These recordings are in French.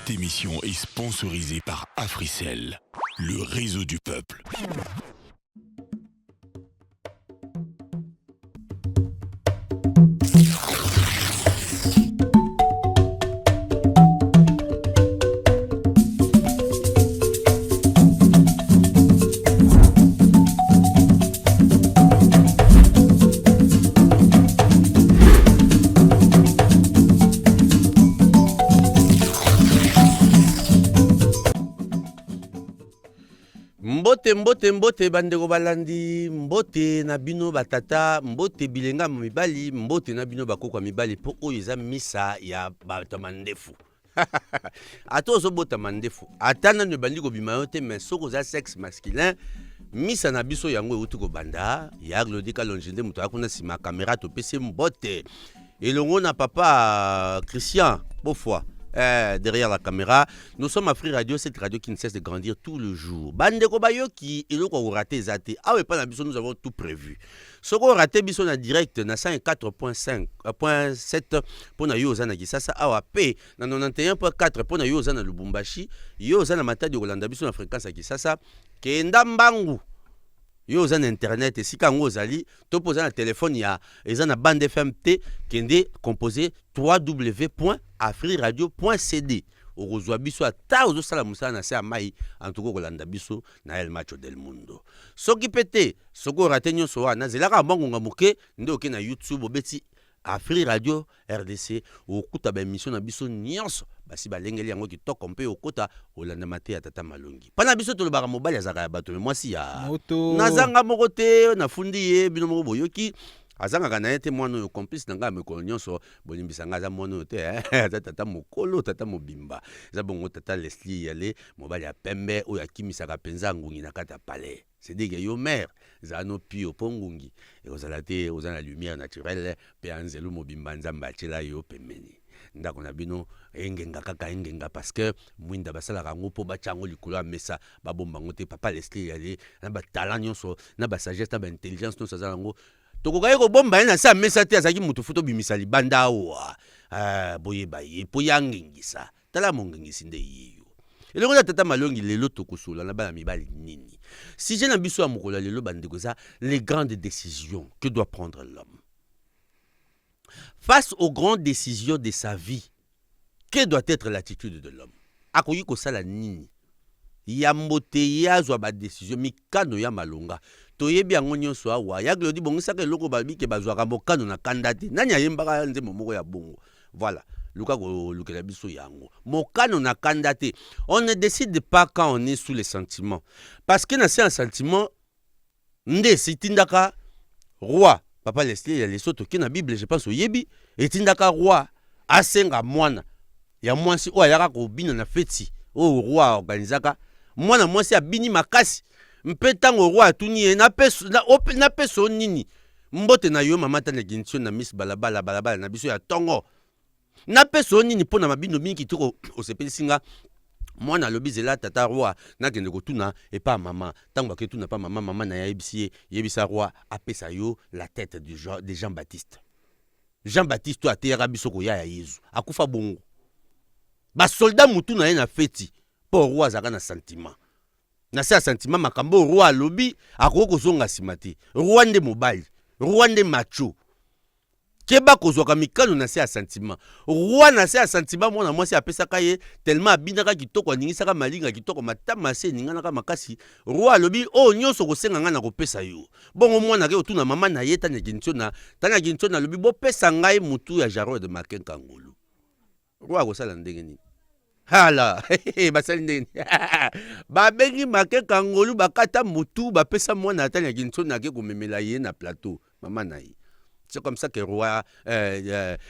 Cette émission est sponsorisée par Africell, le réseau du peuple. Mbote bandeko balandi, mbote na bino batata, mbote bilenga mibali, mbote na bino bakoko mibali po oyo eza misa ya bato mandefu. Ato zo bota mandefu. Atana ne bandi ko bima yote mais soko za sexe masculin, misa na biso yango euti ko banda, ya Glodika Lonjinde muto akuna sima caméra to pese mbote. Elongo na papa Christian Beaufoy. Derrière la caméra, nous sommes à Free Radio, cette radio qui ne cesse de grandir tout le jour. Bandeko bayo qui est raté zate. Ah ouais, pas la biso, nous avons tout prévu. Ce qu'on raté biso na direct na 104.7 pour na yo zana kisasa awa p na 91.4 pour na yo zana Lubumbashi, yo zana matadi Rolanda biso na fréquence à kisasa kenda mbangu. Yo zana internet et si kango zali to posa na téléphone ya ezana bande FMT kende composé www.afriradio.cd okozwa biso ata ozosala musala na se ya mai antuko kolanda biso na El Macho del Mundo. Soki pete soko rate nyonso wana zelaka mbongo moke nde oke na YouTube obeti Afri Radio RDC okuta ba émission na biso nyonso basi balengeli yango kitoko mpe okota olanda mate ya tata Malongi. Pana biso tolobaka mobali azaka ya bato mwasi ya moto nazanga moko te nafundi ye bino moko boyoki azanga kana ete mwana yo complice nanga mekolo nyonso bolimbisa ngaza mwana te tata mokolo tata mobimba za bongo tata Leslie yale mobali ya pembe oyo akimisaka penza ngungi na kata palais. C'est dit que yo mère zano pio pongungi et ozalate ozana lumière naturelle pe anzelu mobimba nzamba chela yo pemeni ndako na bino engenga kaka engenga parce que mwinda basala kango po bachango likolo ya mesa babomba ngote papa Leslie yale na ba talent nyonso na ba sagesse na ba intelligence nyonso zala ngo tokokaye ko bomba na sa mesa te azaki mutu futo bimisa libanda wa boye baye po yangengisa tala mongengisi nde yiyo. Et le tata Malongi lelo tokosola na bana mibali nini. Si j'ai l'ambition à mokola lelo bandeko za les grandes décisions que doit prendre l'homme. Face aux grandes décisions de sa vie, que doit être l'attitude de l'homme? Akoyi ko sala nini? Ya mbote ya zwa ba décision mikano ya malonga. Toyebi yango nyonso awa ya glodi bongisa ke loko babi ke bazwa ka mokano na kandate. Nanya yembaka nze momoko ya bongo. Voilà. On ne décide pas quand on est sous les sentiments. Parce que dans un sentiment, nde si tindaka roi, papa Leslie, il y a les autres qui dans la Bible, je pense au Yebi, et tindaka roi, asenga moine. Il y a moi si, oh, yaka ko bina na feti, oh, roi organisaka, moine, moi si a bini makasi, mpetango roi, tuni, na peso nini, mbote na yo, mamata na gintion na miss balabala, na biso ya tongo. Na peso nini pona mabino mingi tiko osepeli singa mwana lobi zela tata roi na kende kotuna et pas maman tango ke tuna pas maman na yebisa roi apesa yo la tête de Jean-Baptiste. Jean-Baptiste to atera biso ko ya Yesu akufa bongo. Ba soldat mutu na ye na feti po roi zaka na sentiment. Na sa sentiment makambo roi lobi akoko zonga simati. Roi nde mobali, roi nde macho. Keba kozwaka mikano na se ya sentiment. Roi na se ya sentiment mona mwasi apesaka ye tellement abinaka kitoko aningisaka malinga kitoko matama se ninganaka makasi. Roi alobi o nyonso kosenga nga na kopesa yo. Bongo mwana ke otuna mama na ye tanya gintiona lobi bo pesa ngai mutu ya Jarod de Makenka ngolu. Roi kosala ndenge nini? Hala, basali ndenge. Ba bengi Makenka ngolu bakata mutu ba pesa mwana tanya gintiona ke komemela ye na plateau mama na ye. C'est comme ça que roi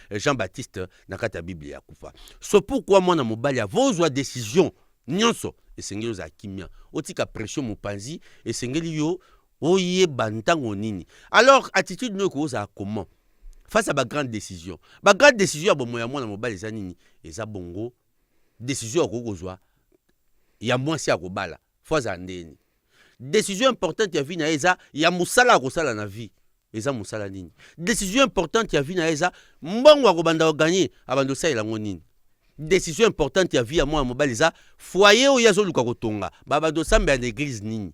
Jean-Baptiste n'a pas ta Bible à Koufa. C'est pourquoi moi, dans mon balia, vos décisions, nyonso, et sengeli za kimia, otika pression mon panzi, et sengeli yo, oye bantango nini. Alors, attitude ne cause à comment? Face à ma grande décision. Ma grande décision, bon, moi, dans mon balia, nini, et ça bongo, décision à Gogozoa, il y a moins si à Gobala, fois à Ndeni. Décision importante, il y a vu na eza, il y a moussala à Gosala na vie. Eza musala nini. Décision importante ya vina eza mbongo akobanda gagner abando sa elango nini. décision importante ya vie ya mwana mobali eza foyer oyo azoluka kotonga babado sambe ya l'église nini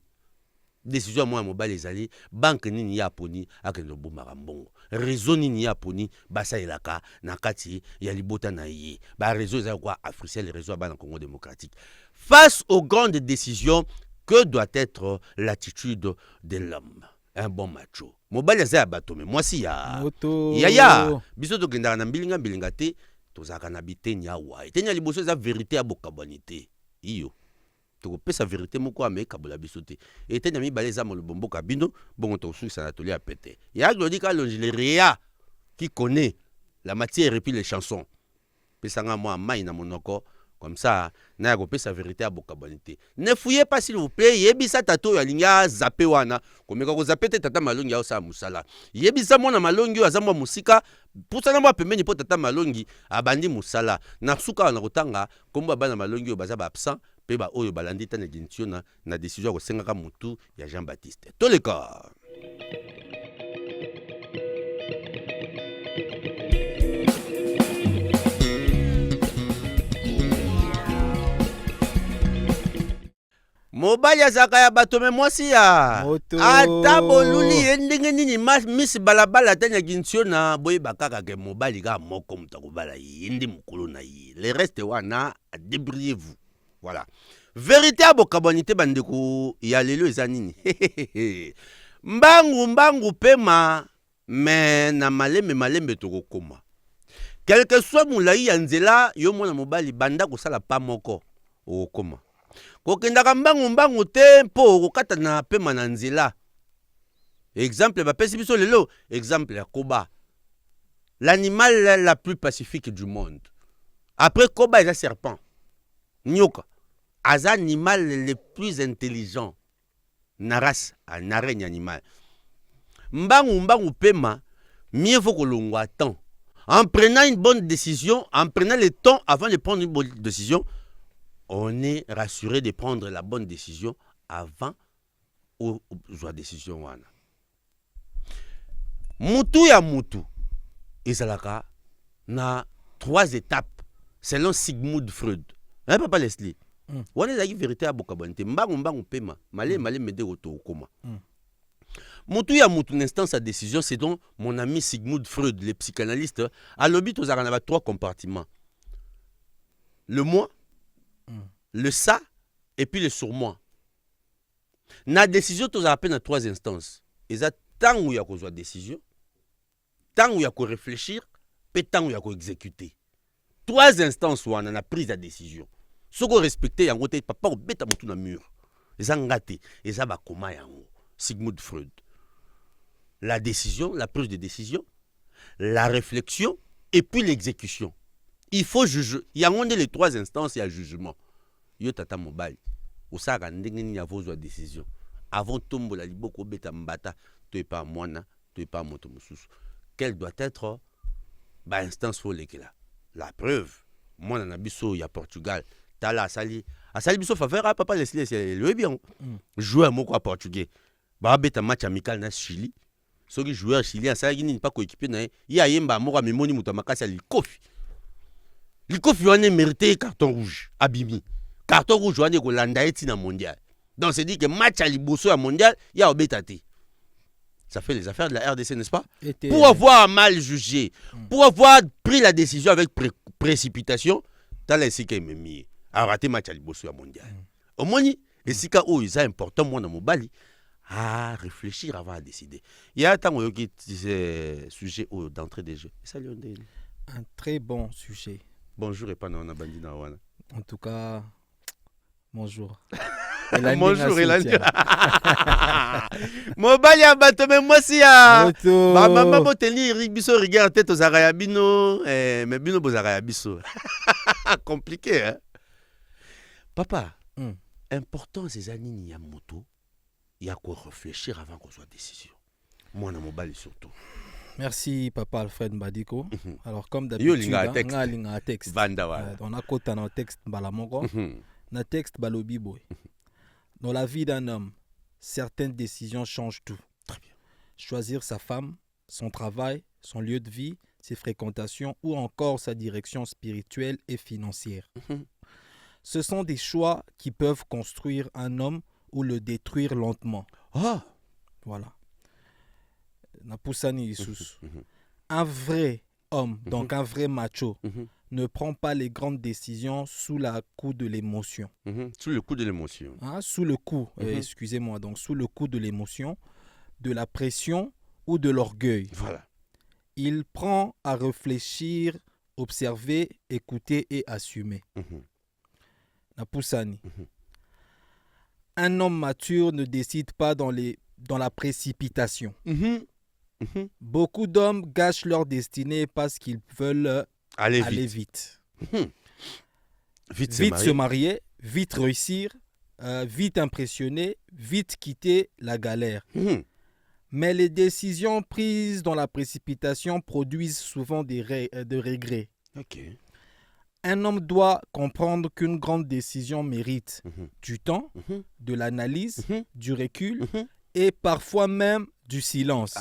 décision ya mwana mobali ezali banke nini ya aponi akende obomaka mbongo réseau nini ya aponi basalelaka na kati ya libota na ye baréseau eza kwa Africell réseau ya bana Congo démocratique face aux grandes décisions que doit être l'attitude de l'homme un bon macho mobali aza ya bato me mwasi ya yaya biso tokendaka na mbilinga te tozalaka na biteni awa eteni ya liboso eza vérité ya bokabwani te iyo tokopesa vérité moko amekabola biso te eteni ya mibale eza molobomboka bino bongo tokosukisa na toli ya pete ya glodi kalongi le réa qui connaît la matière et puis les chansons pesanga mwa mai na monoko comme ça na kopesa vérité ya bokabwani te ne fouillez pas s'il vous plaît yebisa tato oyo alingi azape wana komeka kozape te tata malongi aosala mosala yebisa mwana malongi oyo aza mwa mosika pusana mwa pembeni mpo tata malongi abandi mosala na suka wana kotanga kombo ya bana malongi oyo baza baabsent mpe baoyo balandi tana edinitio na décision ya kosengaka motu ya Jean Baptiste toleka mobali azalaka ya bato me mwasi ya ata boluli ye ndenge nini misi balabala tanya kintsio na boyeba kaka ke mobali ka moko mutu akobala ye ndi mokolo na ye le reste wana débriez-vous voilà vérité ya bokabwani te bandeko ya lelo eza nini mbangu pema me na malembe tokokoma quelque soit molai ya nzela yo mwana mobali banda kosala pa moko okokoma kokendaka mbangu te mpo kokata na pema na nzela exemple bapesi biso lelo exemple ya koba l'animal la plus pacifique du monde après koba eza serpent nyoka aza animal le plus intelligent na race na règne animal mbangu pema mieux vaut kolongwa à temps en prenant une bonne décision en prenant le temps avant de prendre une bonne décision on est rassuré de prendre la bonne décision avant ou la décision wana. Mutu ya mutu ezalaka na 3 étapes selon Sigmund Freud. Hein papa Leslie. Wana ezaki vérité ya bokabwani te mbangu pema male mede koto okoma. Mutu ya mutu l'instant sa décision c'est donc mon ami Sigmund Freud le psychanalyste alobi tozalaka na 3 compartiments. Le moi le ça et puis le surmoi. Na décision tu as à peine à 3 instances. Et ça tant où il y a qu'on décision, tant où il y a qu'on réfléchir, et tant où il y a qu'on exécuter. 3 instances où on a pris la décision. Ce qu'on respecte, il y a un côté papa au bête à mon tout dans mur. Et ça ngate et ça va comment yango. Sigmund Freud. La décision, la prise de décision, la réflexion et puis l'exécution. Il faut juger. Il y a les 3 instances, il y a jugement. Yo tata mobali osaka ndenge nini avozwa décision avant tombola liboko beta mbata to epa mwana to epa moto mususu quelle doit être ba instance fo lekela la preuve mwana na biso ya Portugal tala asali biso faveur papa Leslie le bien joueur moko à portugais ba beta match amical na Chili soki joueur chilien asali nini pas coéquipier na ye ayemba moko amemoni muto makasi ali likofi wana mérité carton rouge abimi carton rouge wana kolanda eti na mondial. Donc c'est dit que match à liboso à mondial, il y a obétaté. Ça fait les affaires de la RDC, n'est-ce pas? Pour avoir mal jugé, pour avoir pris la décision avec précipitation, t'as laissé qu'il m'a mis à rater match à liboso à mondial. Au moins, et si c'est important moi dans mon bali à réfléchir avant de décider. Il y a tant que ce sujet d'entrée des jeux. Un très bon sujet. Bonjour et pas non bandina wana. En tout cas, bonjour. Bonjour Elani. Mobali ya bato me mwasi ya. Ba mama boteli biso rigueur tête aux arayabino mais bino bozara biso. Compliqué hein. Papa, important ces années ya moto, il y a quoi réfléchir avant qu'on soit décision. Moi na mobali surtout. Merci Papa Alfred Mbadiko. Alors comme d'habitude, on a un texte. On a côté un texte balamoko. Un texte balobi boy. Dans la vie d'un homme, certaines décisions changent tout. Très bien. Choisir sa femme, son travail, son lieu de vie, ses fréquentations ou encore sa direction spirituelle et financière. Ce sont des choix qui peuvent construire un homme ou le détruire lentement. Voilà. Napusani Isus. Un vrai homme, donc un vrai macho, ne prend pas les grandes décisions sous le coup de l'émotion. Sous le coup de l'émotion. Sous le coup, excusez-moi, donc sous le coup de l'émotion, de la pression ou de l'orgueil. Voilà. Il prend à réfléchir, observer, écouter et assumer. Napusani. Un homme mature ne décide pas dans la précipitation. Beaucoup d'hommes gâchent leur destinée parce qu'ils veulent aller vite. Vite se marier, vite réussir, vite impressionner, vite quitter la galère. Mais les décisions prises dans la précipitation produisent souvent des regrets. Un homme doit comprendre qu'une grande décision mérite du temps, de l'analyse, du recul et parfois même du silence.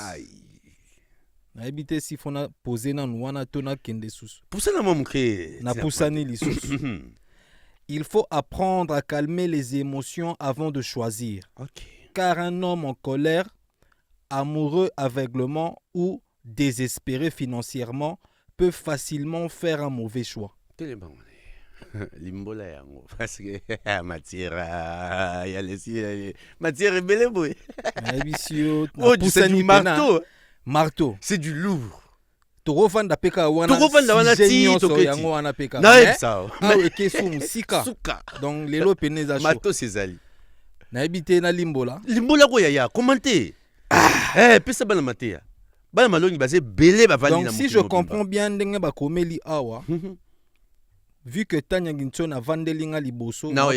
Il faut apprendre à calmer les émotions avant de choisir. Car un homme en colère, amoureux aveuglement ou désespéré financièrement peut facilement faire un mauvais choix. Parce que matière belle boy. C'est du marteau. Marteau. C'est du lourd. Torofanda peka wana. Donc lelo peneza chaud. Marteau Césali. Na ebité na limbola. Limbola ko yaya commenter. Pesa bana matea. Bana malongi basé belé ba vali na. Donc si je comprends bien ndenge ba komeli awa. Vu que Tanya Ginton a vandelinga liboso donc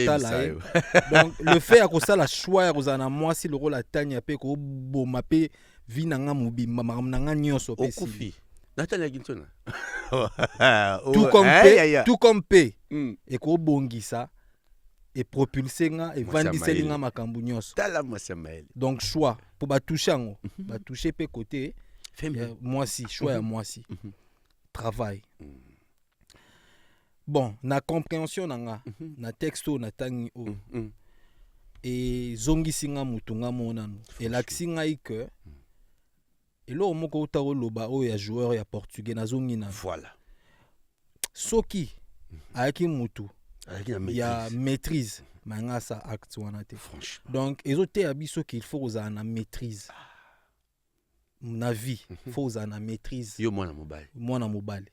le fait à ça la choix rozana moi si le rôle la Tanya pe ko boma pe vinanga mubimba nanga nyoso pe si Tanya Ginton tout comme P et ko bongisa et propulser nga et vandiselinga makambu nyoso donc choix pour ba toucher ngo ba toucher pe côté moi si choix à moi si travail. Bon, na compréhension nanga, na texto na tangi o. Et zongi singa mutunga monano. Et l'axinga ike. Et là, moko utaro loba o ya joueur ya portugais na zongi na. Voilà. Soki, aiki mutu. Ya maîtrise. Manga sa acte wanate. Donc, ezote abiso qu'il faut oza na maîtrise. Na vie, faut oza na maîtrise. Yo mwana mobile. Mwana mobile.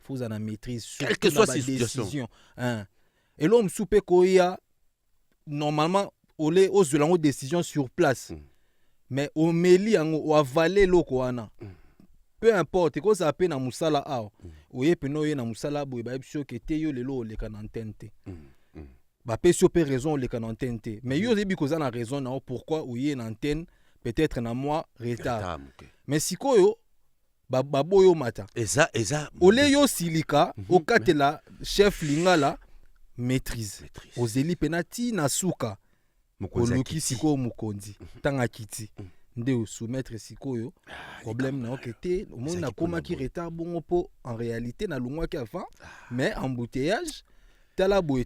Faut en maîtrise sur quelle que soit la décision. Et l'homme soupe koya normalement olé aux lango décision sur place. Mais au meli o avaler loko wana. Peu importe ko ça pe na musala a. Oye pe no ye na musala bo ba biso ke te yo lelo le kanantente. Ba pe so pe raison le kanantente. Mais yo zebi ko za na raison na pourquoi oye na antenne peut-être na moi retard. Mais sikoyo baboyo mata eza ole yo silika okatela chef lingala maîtrise ozeli penati na suka oluki siko mukonzi tanga kiti nde soumettre sikoyo problème na okete omoni na koma ki retard bongo po en réalité na lungwa ki avant mais embouteillage talaboye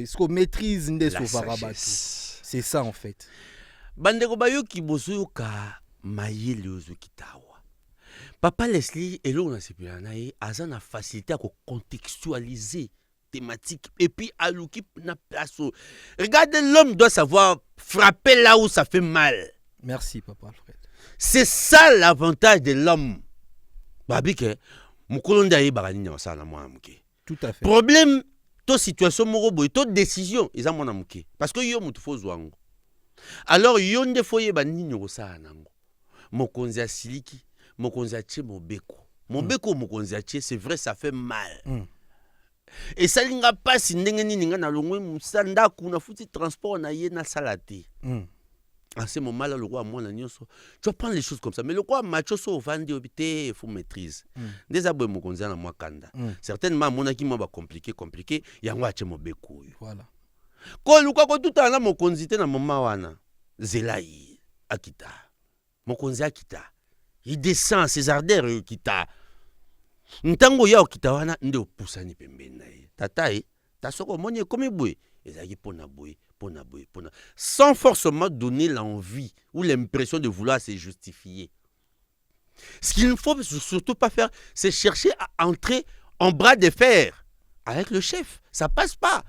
siko maîtrise nde sofara batu c'est ça en fait bandeko bayoki bozoyoka mayele ozokitawa. Papa Leslie et l'on a a na facilité à contextualiser thématique et puis à l'ouki na place. Regardez, l'homme doit savoir frapper là où ça fait mal. Merci papa Alfred. C'est ça l'avantage de l'homme. Babike mukolonda yi barani na ça na moi muke. Tout à fait. Problème to situation moko boy to décision eza mona muke parce que yo mutu fo zwango. Alors yo nde foye ba nini ko nango. Mokonzi asiliki mokonzi atie mobeko. Mobeko mokonzi atie c'est vrai ça fait mal. Et ça linga pas si ndenge nini nga na longwe musanda kuna futi transport na ye na salate. À ce moment-là, le roi, moi, tu vas prendre les choses comme ça. Mais le roi, macho, so, vandi, obité, il faut maîtrise. Des aboués, mon conseil, na moi, kanda. Certainement, mon aki, moi, va compliqué, il y a un watch, mon békou. Voilà. Quand le quoi, tout à l'heure, mon conseil, na mon mawana, Zelaï, Akita. Mon conseil, Akita. Il descend ses ardeurs, Akita. ntango ya okita wana nde opusani pembeni na ye tata e tasoko moni ekomi boye ezalaki pona boye sans forcément donner l'envie ou l'impression de vouloir se justifier. Ce qu'il ne faut surtout pas faire, c'est chercher à entrer en bras de fer avec le chef. Ça passe pas.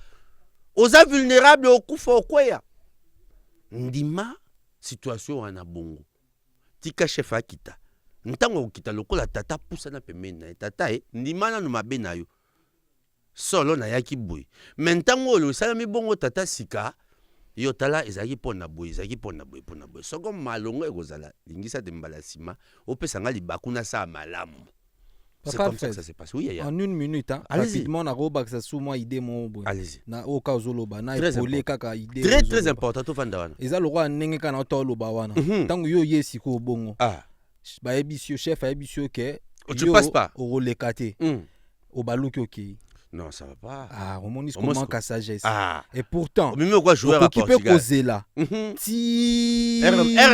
Aux vulnérables au kufa au kwea. Ndima situation wana bongo. Tika chef akita. Ntango okita lokola tata poussa na pembeni na tata e ndima na mabe na yo. Solo na yaki boy. Mentango lo salami bongo tata sika yo tala ezaki pona boy, ezaki pona boy. Soko malongo ekozala lingisa de mbalasima opesa nga libakuna sa malamu. C'est comme ça que ça se passe. Oui, en une minute, hein, rapidement, na roba que ça sous moi idée mon boy. Allez-y. Na oka zoloba na epole kaka idée. Très important to fanda wana. Eza loko nenge kana to loba wana. Tango yo yesi ko bongo. Ah. Ba ebisio chef ebisio ke. Tu passes pas. Au lekate. Au baluki OK. Non, ça va pas. Ah, on monise comment ka sagesse. Ah. Et pourtant, même quoi jouer à Portugal. Qui peut causer là. Ti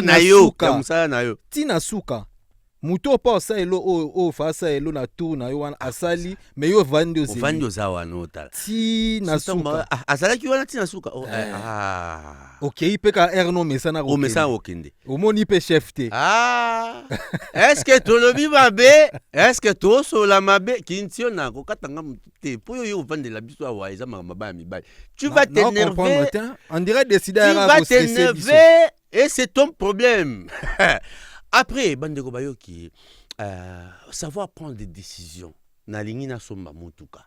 nayo comme ça nayo. Ti nasuka. Muto pa sa elo o fa sa elo na tour na yo wana asali me yo vandi ozi. Vandi ozawa no tala. Ti nasuka. Asala ki wana ti nasuka. OK, ipe ka erno mesana ko. O mesana okende. O moni pe chef te. Est-ce que to lobi mabe? Est-ce que to so la mabe kintio na ko katanga mutite. Po yo vandi la biso wa eza maba mi ba. Tu vas t'énerver. On dirait décider à va t'énerver et c'est ton problème. Après, bandeko bayoki, savoir prendre des décisions. Na lingi na somba mutuka.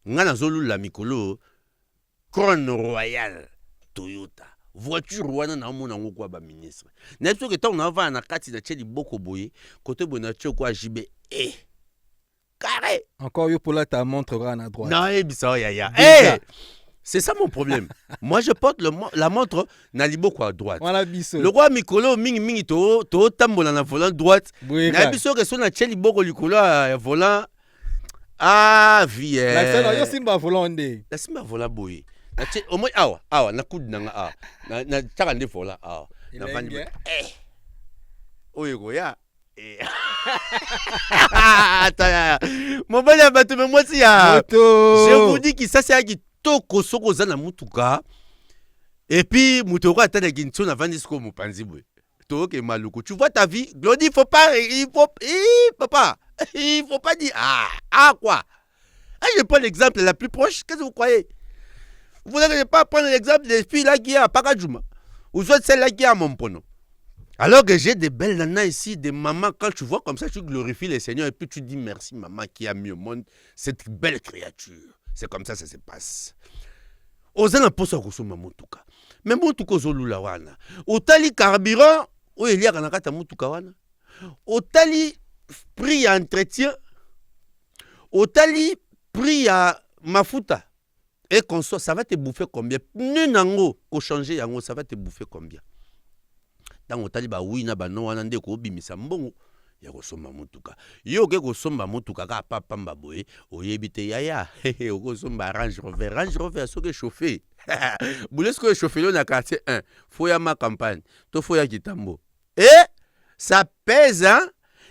Ngana zolu la mikolo, Crown Royal Toyota. Voiture wana na mona ngoko ba ministre. Na so que tant na va na kati na tcheli boko boye, côté bona tchoko JB carré. Encore yo pour la ta montre à droite. Non, ebisa ya. C'est ça mon problème. Moi, je porte la montre Naliboko à droite. Le roi Mikolo, mingi to tambola na volant droite. Nabiso que son na cheli boko likolo volant. Ah, vie. La simba volant ndé. La simba volant boy. Na che au moins awa na kud na na takande volant na vandi. Oyo ya. Mon bon abato me moi si ya. Je vous dis que ça c'est qui toko soko za na mutuka et puis mutoko atana gincho na vandi sko mupanzi bwe to ke maluko. Tu vois ta vie Glody, il faut pas papa il faut pas dire quoi. Je prends l'exemple la plus proche. Qu'est-ce que vous croyez? Vous n'allez pas prendre l'exemple des filles là qui est à Pakajuma ou soit celle là qui est à Mompono. Alors que j'ai des belles nanas ici, des mamans, quand tu vois comme ça, tu glorifies le Seigneur et puis tu dis merci maman qui a mis au monde cette belle créature. C'est comme ça se passe. Ozana posa kusoma mutuka. Mais mutuka ozolula wana. Otali carburant, o elia kana kata mutuka wana. Otali prix à entretien. Otali prix à mafuta. Et consort, ça va te bouffer combien? Pneu nango ko changer yango, ça va te bouffer combien? Dans otali ba wina ba no wana nde ko bimisa mbongo. Ya kosomba mutuka. Yo ke kosomba mutuka ka papa mbaboye, oyebite yaya. Yo kosomba Range Rover soke chauffé. Boulesko chauffé lo na quartier 1. Faut ya ma campagne. To faut ya kitambo. Ça pèse hein.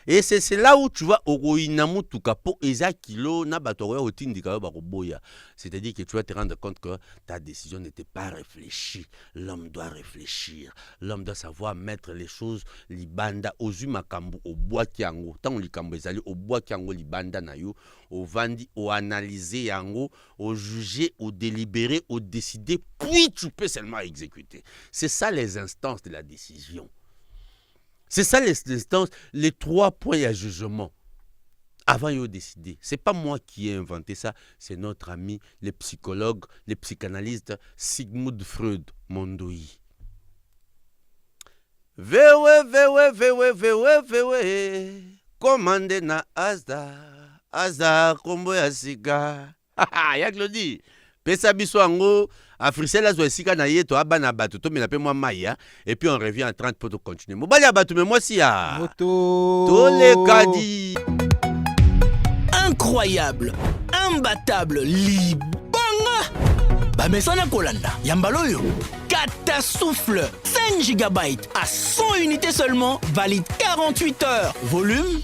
Et c'est là où tu vas au mutuka po eza kilo na batoro otindika ba koboya. C'est-à-dire que tu vas te rendre compte que ta décision n'était pas réfléchie. L'homme doit réfléchir. L'homme doit savoir mettre les choses libanda ozu makambu au bois kiango. Tant likambo ezali au bois kiango libanda na yo, au vandi, au analyser yango, au juger, au délibérer, au décider, puis tu peux seulement exécuter. C'est ça les instances de la décision. C'est ça les instances, les 3 points à jugement. Avant de décider. Ce n'est pas moi qui ai inventé ça, c'est notre ami, les psychologues, les psychanalystes, Sigmund Freud, Mondoi. Vewe, commandé na Azda, kombo ya sika. Ya Glody. Pesa biso ango, Africel a zoesika na yeto abana bato to mena pe moi maya et puis on revient en 30 pour continuer. Mobali abato mais moi si ya. To les kadi. Incroyable, imbattable, libanga. Ba mesana kolanda, yambaloyo. Catasouffle, 5 GB à 100 unités seulement, valide 48 heures. Volume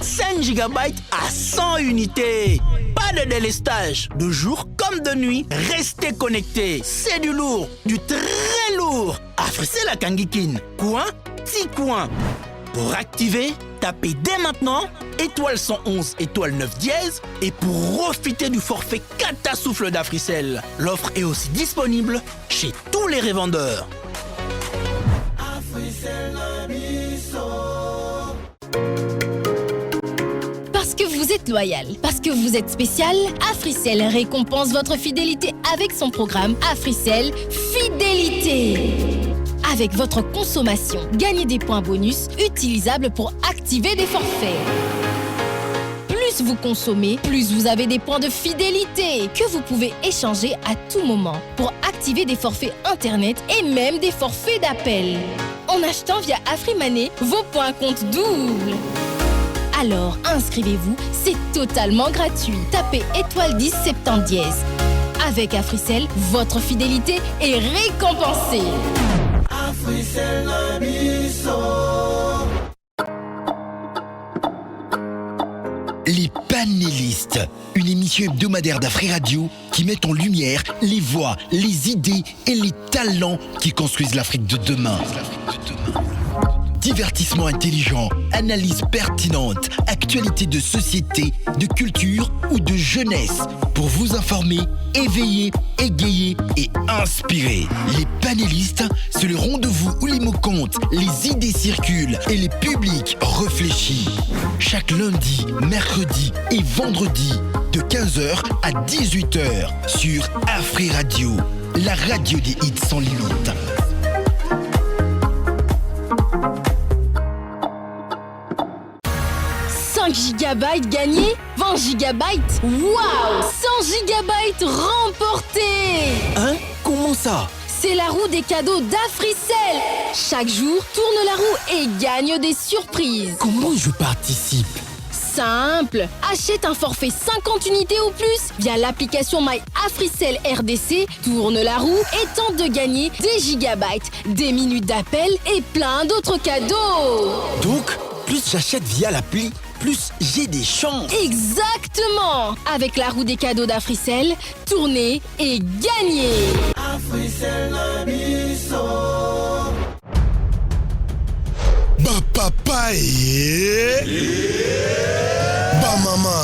5 GB à 100 unités. Pas de délestage, de jour comme de nuit, restez connectés. C'est du lourd, du très lourd. Africell à Kangikin, coin, petit coin. Pour activer, tapez dès maintenant étoile 111 étoile 9 dièse et pour profiter du forfait Catasouffle d'Africell. L'offre est aussi disponible chez tous les revendeurs. Parce que vous êtes loyal, parce que vous êtes spécial, Africell récompense votre fidélité avec son programme Africell Fidélité. Avec votre consommation, gagnez des points bonus utilisables pour activer des forfaits. Plus vous consommez, plus vous avez des points de fidélité que vous pouvez échanger à tout moment pour activer des forfaits internet et même des forfaits d'appel. En achetant via AfriMoney, vos points comptent double. Alors inscrivez-vous, c'est totalement gratuit. Tapez étoile 10 70 dièse. Avec Africell, votre fidélité est récompensée. Les panélistes, une émission hebdomadaire d'Afri Radio qui met en lumière les voix, les idées et les talents qui construisent l'Afrique de demain. Divertissement intelligent, analyse pertinente, actualité de société, de culture ou de jeunesse pour vous informer, éveiller, égayer et inspirer. Les panélistes, c'est le rendez-vous où les mots comptent, les idées circulent et les publics réfléchissent. Chaque lundi, mercredi et vendredi de 15h à 18h sur Afri Radio, la radio des hits sans limite. 5 GB gagnés, 20 GB. Waouh! 100 GB remportés! Hein? Comment ça? C'est la roue des cadeaux d'Africell. Chaque jour, tourne la roue et gagne des surprises. Comment je participe? Simple! Achète un forfait 50 unités ou plus via l'application My Africell RDC, tourne la roue et tente de gagner des gigabytes, des minutes d'appel et plein d'autres cadeaux. Donc, plus j'achète via l'appli, plus j'ai des chances. Exactement! Avec la roue des cadeaux d'Africell, tournez et gagnez! Africell Ba papa ba mama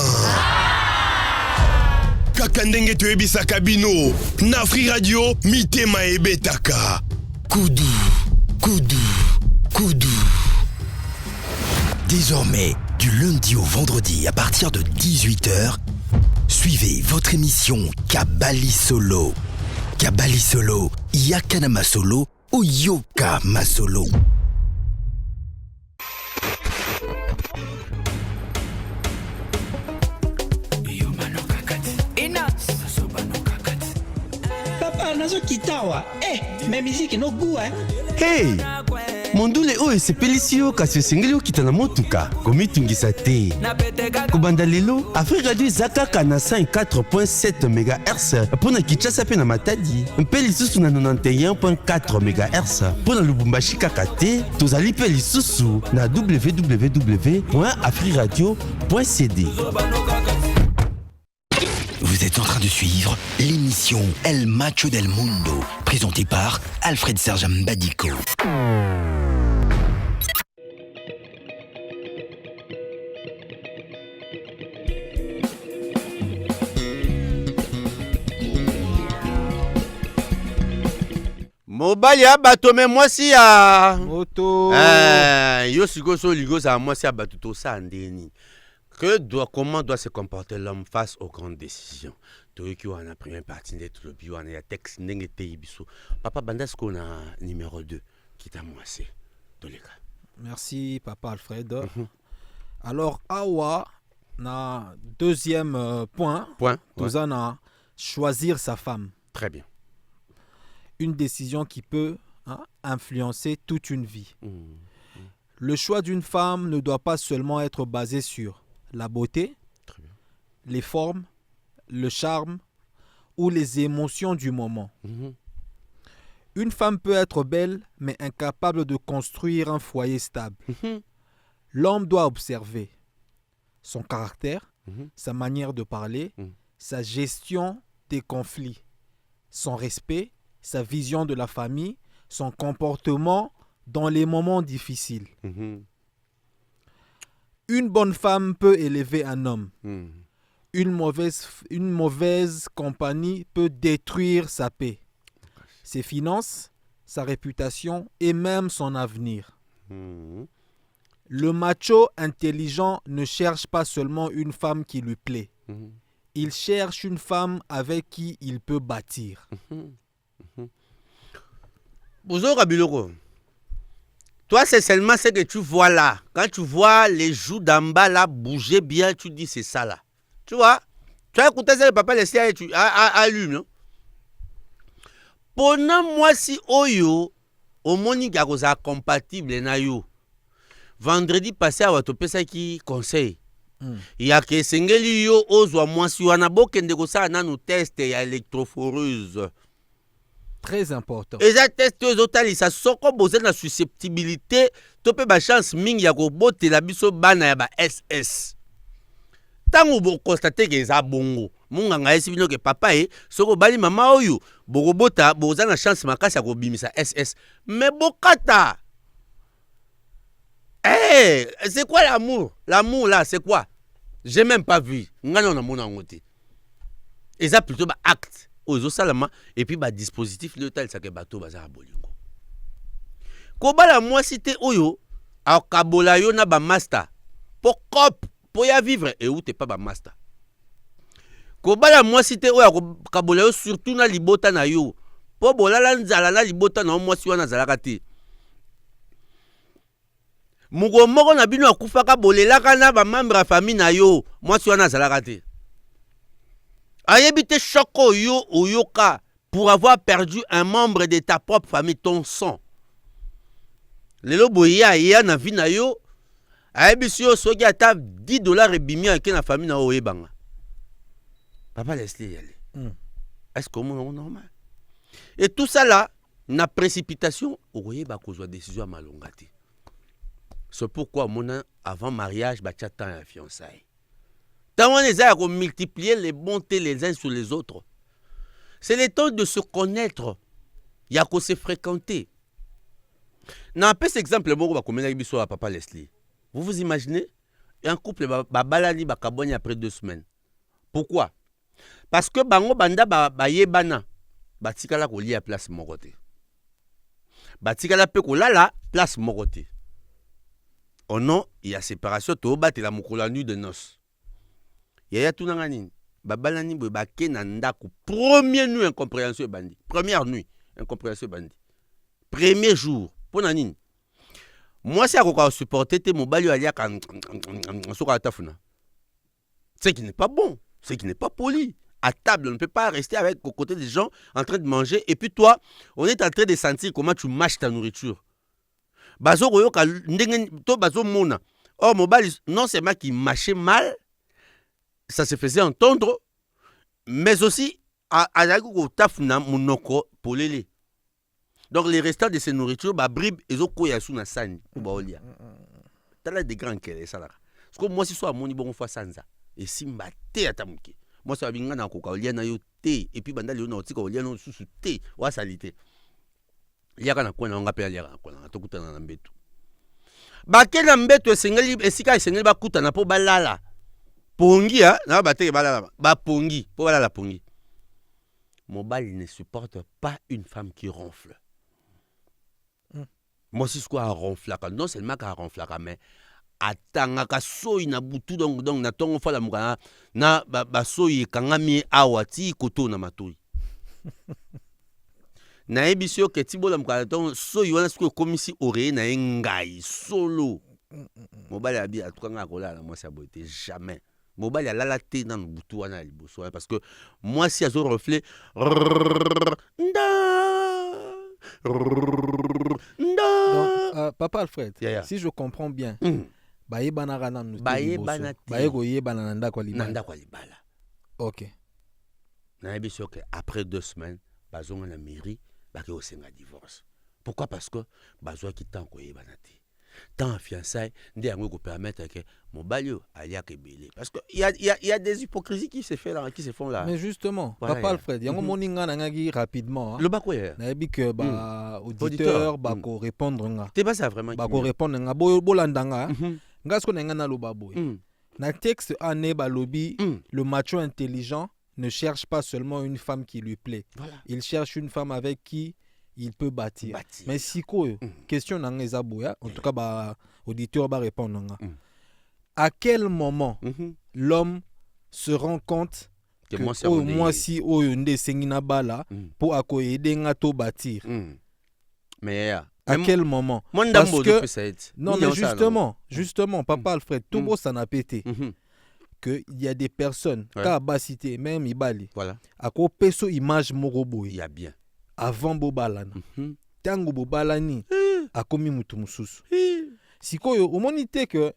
kaka ndenge toyebisaka bino na Afri Radio mitema ebetaka kudu kudu kudu. Désormais, du lundi au vendredi à partir de 18h, suivez votre émission Kabali Solo. Kabali Solo, Yakana Masolo ou Yoka Masolo. Papa, nazo kitawa. Mais musique no goût, hein. Hey! mondule oyo esepelisi yo kasi osengeli okita na motuka komitungisa te. Kobanda lelo Afri Radio eza kaka na 104.7 MHz mpo na Kinshasa mpe na Matadi, mpe lisusu na 91.4 MHz mpo na Lubumbashi kaka te. Tozali mpe lisusu na www.afriradio.cd. Vous êtes en train de suivre l'émission El Macho del Mundo, présentée par Alfred Serge Mbadiko. Mobali ya bato me mwasi ya moto yo sikoso ligo za mwasi ya bato to sa ndeni. Comment doit se comporter l'homme face aux grandes décisions? Toyoki wana première partie de tout le bio wana ya texte ndenge te biso. Papa Bandasko na numéro 2 qui t'a mwasi toleka. Merci Papa Alfred. Alors awa na deuxième point. Toza na choisir sa femme. Très bien. Une décision qui peut influencer toute une vie. Le choix d'une femme ne doit pas seulement être basé sur la beauté, les formes, le charme ou les émotions du moment. Une femme peut être belle mais incapable de construire un foyer stable. L'homme doit observer, son caractère, sa manière de parler, sa gestion des conflits, son respect, sa vision de la famille, son comportement dans les moments difficiles. Une bonne femme peut élever un homme. Une mauvaise compagnie peut détruire sa paix, ses finances, sa réputation et même son avenir. Le macho intelligent ne cherche pas seulement une femme qui lui plaît. Il cherche une femme avec qui il peut bâtir. Bonjour Kabiloko. Toi, c'est seulement ce que tu vois là. Quand tu vois les joues d'en bas là bouger bien, tu dis c'est ça là. Tu vois? Tu as écouté ça, le papa laissé à lui, non? Pendant moi, si Oyo, au Monique a compatible na yo. Vendredi passé, à Watopé, ça qui conseille. Il y a que Sengeli yo ozwa moi si wana bokende ko sa na nous test ya électrophoreuse. Très important. Et ça test aux otali ça soko boze na susceptibilité to pe ba chance mingi ya ko botela biso bana ya ba SS. Tango bo constater que za bongo. Munga nga esi bino ke papa soko bali mama oyo boko bota boza na chance makasi ya ko bimisa SS. Mais bokata. Eh, c'est quoi l'amour? L'amour là, c'est quoi? J'ai même pas vu. Ngana na mona ngote. Et ça plutôt ba acte. Ozo salama et puis ba dispositif le tel ça que bateau baza bolingo. Ko bala moi cité oyo a kabola yo na ba master. Pour cop pour ya vivre et où t'es pas ba master. Ko bala moi cité oyo kabola yo surtout na libota na yo. Po bolala nzala na libota na moi si wana zalaka te. Mugo moko na bino akufaka bolelaka na ba membre ya famille na yo moi si wana zalaka te. Ayebite choko yo oyoka pour avoir perdu un membre de ta propre famille, ton sang. Lelo boya ya na vie na yo ayebisi yo soki ata $10 ebimi ake na famille na oyebanga. Papa laisse-les y aller. Est-ce que c'est normal? Et tout ça là, na précipitation, oyeba kozwa décision à malongati. C'est pourquoi mon avant mariage batia tant la fiançailles. Tant on les a multiplier les bontés les uns sur les autres. C'est le temps de se connaître. Il y a qu'à se fréquenter. N'a pas cet exemple bon va comme biso à papa Leslie. Vous imaginez un couple balali bakaboni après 2 semaines. Pourquoi? Parce que bango banda ba yebana batikala ko lia place mokote. Batikala pe ko lala place mokote. Oh non, il y a séparation, to battre la mukula nuit de noces. Il y a tout dans nini. Babalani bo baké na ndako. Première nuit incompréhension bandi. Première nuit incompréhension bandi. Premier jour pour nini. Moi c'est à quoi supporter tes mobali alia kan soka tafuna. C'est qui n'est pas bon, c'est qui n'est pas poli. À table, on ne peut pas rester avec aux côtés des gens en train de manger et puis toi, on est en train de sentir comment tu mâches ta nourriture. Bazo koyoka ndenge to bazo mona. Or mobali non seulement qui mâchait mal, ça se faisait entendre, mais aussi à ko tafuna monoko polele. Donc les restants de ces nourritures ba bribe ezo koya sou na sani ba olia. Tala de grand kele ça là. Parce que moi si soit moni bon fois sanza et simba te atamuke. Moi ça binga na ko ka olia na yo te et puis banda le na otika olia no susu te wa salite. Liaka na kona nga pe liaka na kona to kutana na mbetu. Ba kela mbetu esengeli esika esengeli ba kutana po balala. Pongi na ba te balala ba pongi po balala pongi. Mobile ne supporte pas une femme qui ronfle. Moi si quoi ronflaka non seulement ka ronflaka mais atanga ka soyi na butu donc na tongo fala muka na ba soyi kangami awati koto na matoi. Na ebisio ke tibola mukalaton soyi wana siko komisi ore na ngai solo. Mobali abi atukanga kolala moi ça boite jamais. Mobali alala te na butu wana liboso parce que moi si azo reflet Donc, Papa Alfred, si je comprends bien, baye banara na nous baye goye bananda kwa libala. OK. Na ebisio ke après 2 semaines bazonga na mairie bake osenga divorce. Pourquoi? Parce que bazwa ki tant koye banati. tant fiançailles nde yango ko permettre que mobali alia kebele parce que il y a des hypocrisies qui se font là. Mais justement, voilà, papa Alfred, yango moninga nangaki rapidement. Le bakoya. Na yebi que auditeur ko répondre nga. T'es pas ça vraiment. Ko répondre nga bolandanga. Ngasko na nga na loba boy. Na texte ané balobi le macho intelligent ne cherche pas seulement une femme qui lui plaît. Voilà. Il cherche une femme avec qui il peut bâtir. Mais si quoi question nanga ezaboya, en tout cas auditeur ba répondre nga. À quel moment l'homme se rend compte que moi si oyonde sengina bala pour aider nga to bâtir. Mais à quel moment? Parce que non mais justement papa Alfred tout beau ça n'a pété. Que il y a des personnes ka basité même ibali. Voilà. À ko peso image morobo. Il y a bien. Avant bobalana. Tango bobalani akomi mutu mususu. Sikoyo omonite que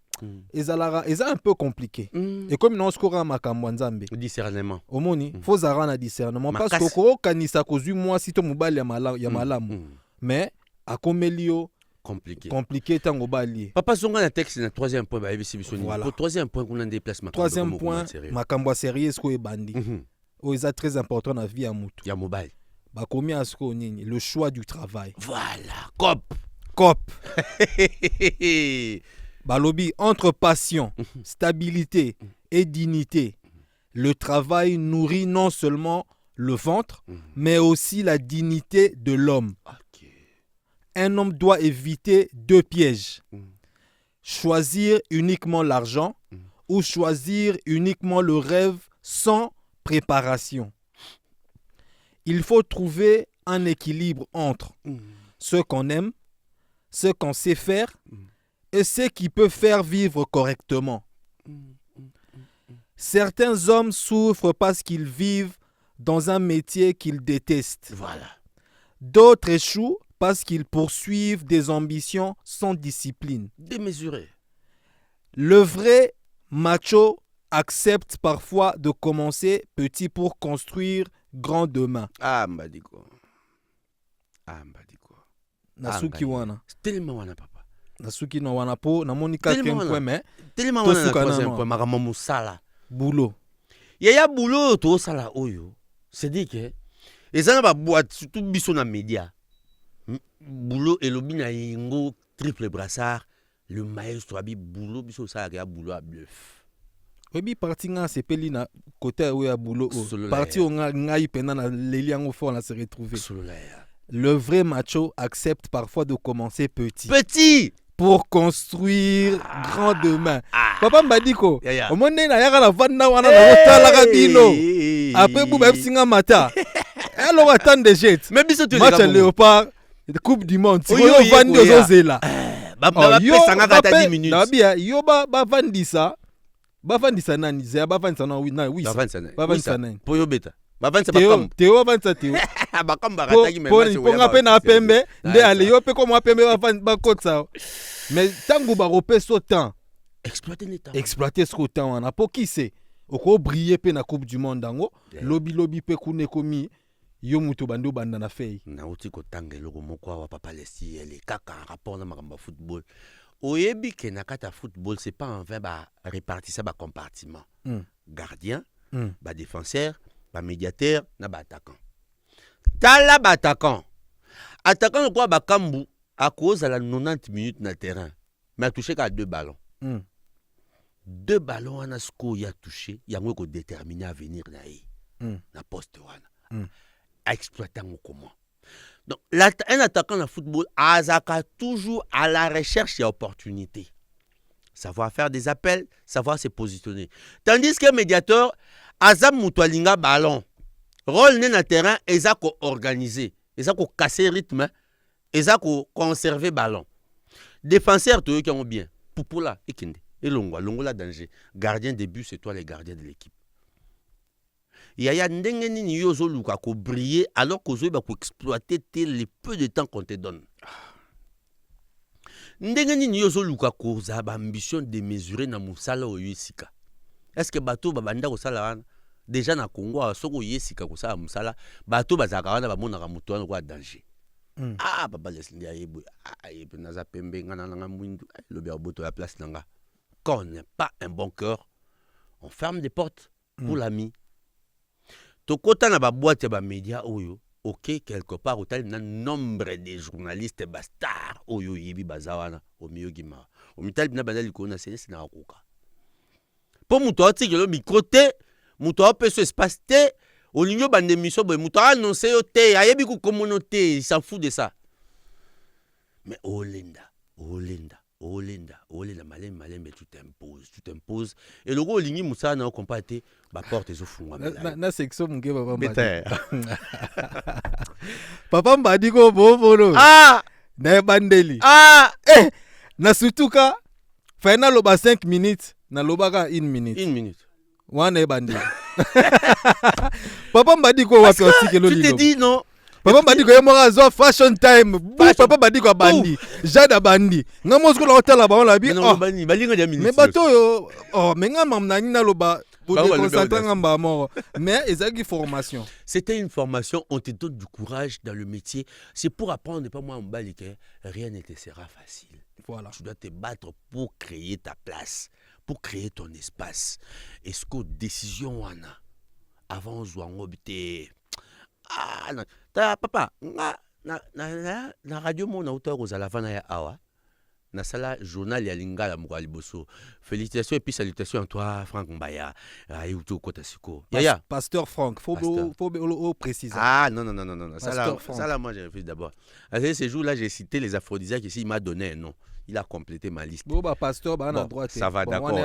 ezala un peu compliqué. Et comme non skora makambo nzambe. Discernement. Omoni faut zara na discernement parce que ko kanisa kozui moi si to mobali ya malamu. Mais akomelio compliqué tango bali. Papa zonga na texte na troisième point ba ebisi bisoni. Voilà. Pour troisième point qu'on a déplacement. Troisième point makambo sérieux ko ebandi. C'est très important na vie ya mutu. Ya mobile. Ba komi asko nini le choix du travail. Voilà, cop. Balobi entre passion, stabilité et dignité. Le travail nourrit non seulement le ventre, mais aussi la dignité de l'homme. Un homme doit éviter deux pièges. Choisir uniquement l'argent ou choisir uniquement le rêve sans préparation. Il faut trouver un équilibre entre ce qu'on aime, ce qu'on sait faire et ce qui peut faire vivre correctement. Certains hommes souffrent parce qu'ils vivent dans un métier qu'ils détestent. Voilà. D'autres échouent parce qu'ils poursuivent des ambitions sans discipline. Démesuré. Le vrai macho accepte parfois de commencer petit pour construire grand demain. Mbadiko. Nasuki wana. Tellement wana papa. Nasuki no wana po na moni 4e point mais tellement wana na 3e point makama musala. Boulot. Yaya boulot to sala oyo. C'est dit que ezana ba boîte surtout biso na média. Boulot elobi na yengo triple brassard le maestro abi boulot biso sala ya boulot à bluff. Obi parti nga sepeli na côté où ya boulot. Parti on ngai pena na leliango fort na se retrouver. Le vrai macho accepte parfois de commencer petit pour construire grand demain. Papa Mbadiko, au monde na yaka la vanda wana na otala ka bino. Après vous ba singa mata. Alors attend des jets. Mais biso tu match léopard, coupe du monde. Si vous vandi ozozela. Ba pesanga kata 10 minutes. Nabia yo ba vandisa. Ba vandisa nani? Zia ba vandisa na oui. Ba vandisa nani? Poyo beta. Théo avanza Théo. Ponga pe na pembe nde ale yo pe ko mo pembe ba kotsa. Mais tango ba repé so temps. Exploiter ce temps wana po ki se oko briller pe na coupe du monde dango lobi pe kune komi yo muto bando banda na fei. Na uti ko tangelo ko moko wa papa lesi ele kaka rapport na makamba football. Oyebi ke na kata football c'est pas en vain ba répartir ça ba compartiment. Gardien, ba défenseur, ba médiateur na ba attaquant. Tala ba attaquant. Attaquant quoi ba kambu à cause à la 90 minutes na terrain. Mais a touché qu'à 2 ballons. 2 ballons on a score y a touché, y a moi ko déterminé à venir na na poste wana. À exploiter comment. Donc un attaquant dans football azaka toujours à la recherche d'opportunités. Savoir faire des appels, savoir se positionner. Tandis que médiateur azam mutualinga ballon. Rôle na terrain ezako organisé, ezako casser rythme, ezako conserver ballon. Défenseur to qui ont bien. Poupoula ekinde. Et longola danger. Gardien de but c'est toi les gardiens de l'équipe. Yaya ndenge nini yozo luka ko briller alors que zo ba ko exploiter les peu de temps qu'on te donne. Ndenge nini yozo luka ko za ba ambition de mesurer na musala o yesika. Est-ce que bato ba banda ko sala wana déjà na Congo soko yesika ko sala musala bato bazaka wana ba mona ka mutu wana ko danger. Ah, papa laisse les aïe, aïe, naza pembe, ngana mwindu, le berboto la place nanga. Quand on n'a pas un bon cœur, on ferme des portes pour l'ami. Tokota na ba boîte ya ba média oyo, ok, quelque part, au nombre de journalistes bastards oyo yebi bazawana, au milieu gima. Au mital bina bana likona c'est na akoka. Pour muto ati kelo microté, muto apé ce espace té, au ligno bande mission boy muto annoncer yo té, ayebi ku communauté, il s'en fout de ça. Mais Olinda, malem, tu t'imposes. Et le gros ligni moussa n'a pas été, bah porte et au fond. Na section mon gars papa m'a dit ko bobo. Ah, na bandeli. Ah, na surtout ka final loba 5 minutes, na loba ka 1 minute. 1 minute. Wana bandeli. Papa m'a dit ko wapi otikelo lino. Tu te dis non. Papa m'a dit que moi zo fashion time. Papa m'a dit que bandi. Jada bandi. Ngamo ko la hotel là-bas on l'a bien. Non bandi, balinga dia minute. Mais bato yo oh mais ngam nani na loba pour déconcentrer ngamba mort. Mais ezaki formation. C'était une formation, on te donne du courage dans le métier. C'est pour apprendre pas moi en balike, rien ne te sera facile. Voilà. Tu dois te battre pour créer ta place, pour créer ton espace. Est-ce que décision wana avant zwango bité ah non papa na radio mona auteur aux alavana ya awa na sala journal ya lingala mukali boso. Félicitations et puis salutations à toi Franck Mbaya ayuto kota siko ya pasteur Franck faut préciser. Ah non ça moi j'ai refusé d'abord. À ces jours là j'ai cité les aphrodisiaques ici, il m'a donné un nom, il a complété ma liste. Bon pasteur ba na droit ça va d'accord.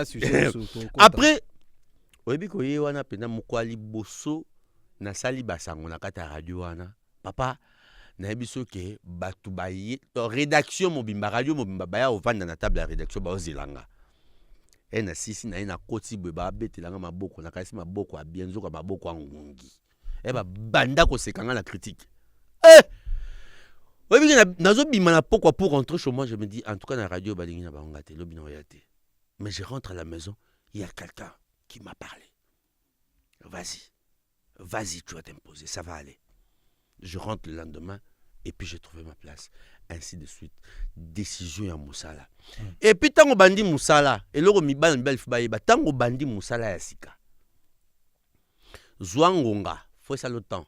Après oyebi ko ye wana pena mukwali boso na sali basango na kata radio wana papa na biso ke batu baye rédaction mobimba radio mobimba baya ovanda na table ya rédaction ba ozilanga na sisi na ina koti bwe ba betelanga maboko na kasi maboko a bienzo ka maboko angungi ba banda ko sekanga la critique oyebi na nazo bima na pourquoi pour rentrer chez moi je me dis en tout cas na radio balingi na baongate lobi na oyate mais je rentre à la maison il y a quelqu'un qui m'a parlé. Vas-y, tu vas t'imposer, ça va aller. Je rentre le lendemain et puis j'ai trouvé ma place. Ainsi de suite. Décision à Moussala. Et puis tant qu'on bandit Moussala, et là on mibal bel fibaïba, tant qu'on bandit Moussala ya sika. Zouangonga, faut ça le temps.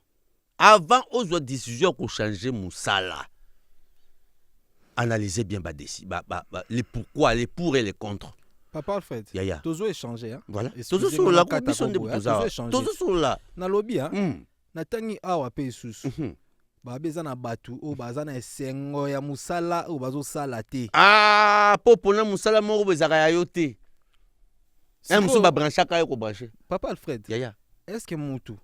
Avant aux décisions qu'on changeait Moussala. Analysez bien les pourquoi, les pour et les contre. Papa Alfred, tozo échanger hein. Voilà. Tozo sur la commission de tozo sur la. Na lobby hein. Na tangi awa pe susu. Ba bezana batu o bazana esengo ya musala o bazo sala te. Ah, popo na musala moko bezaka ya yote. Musu ba brancha ka ko brancher. Papa Alfred. Est-ce que mutu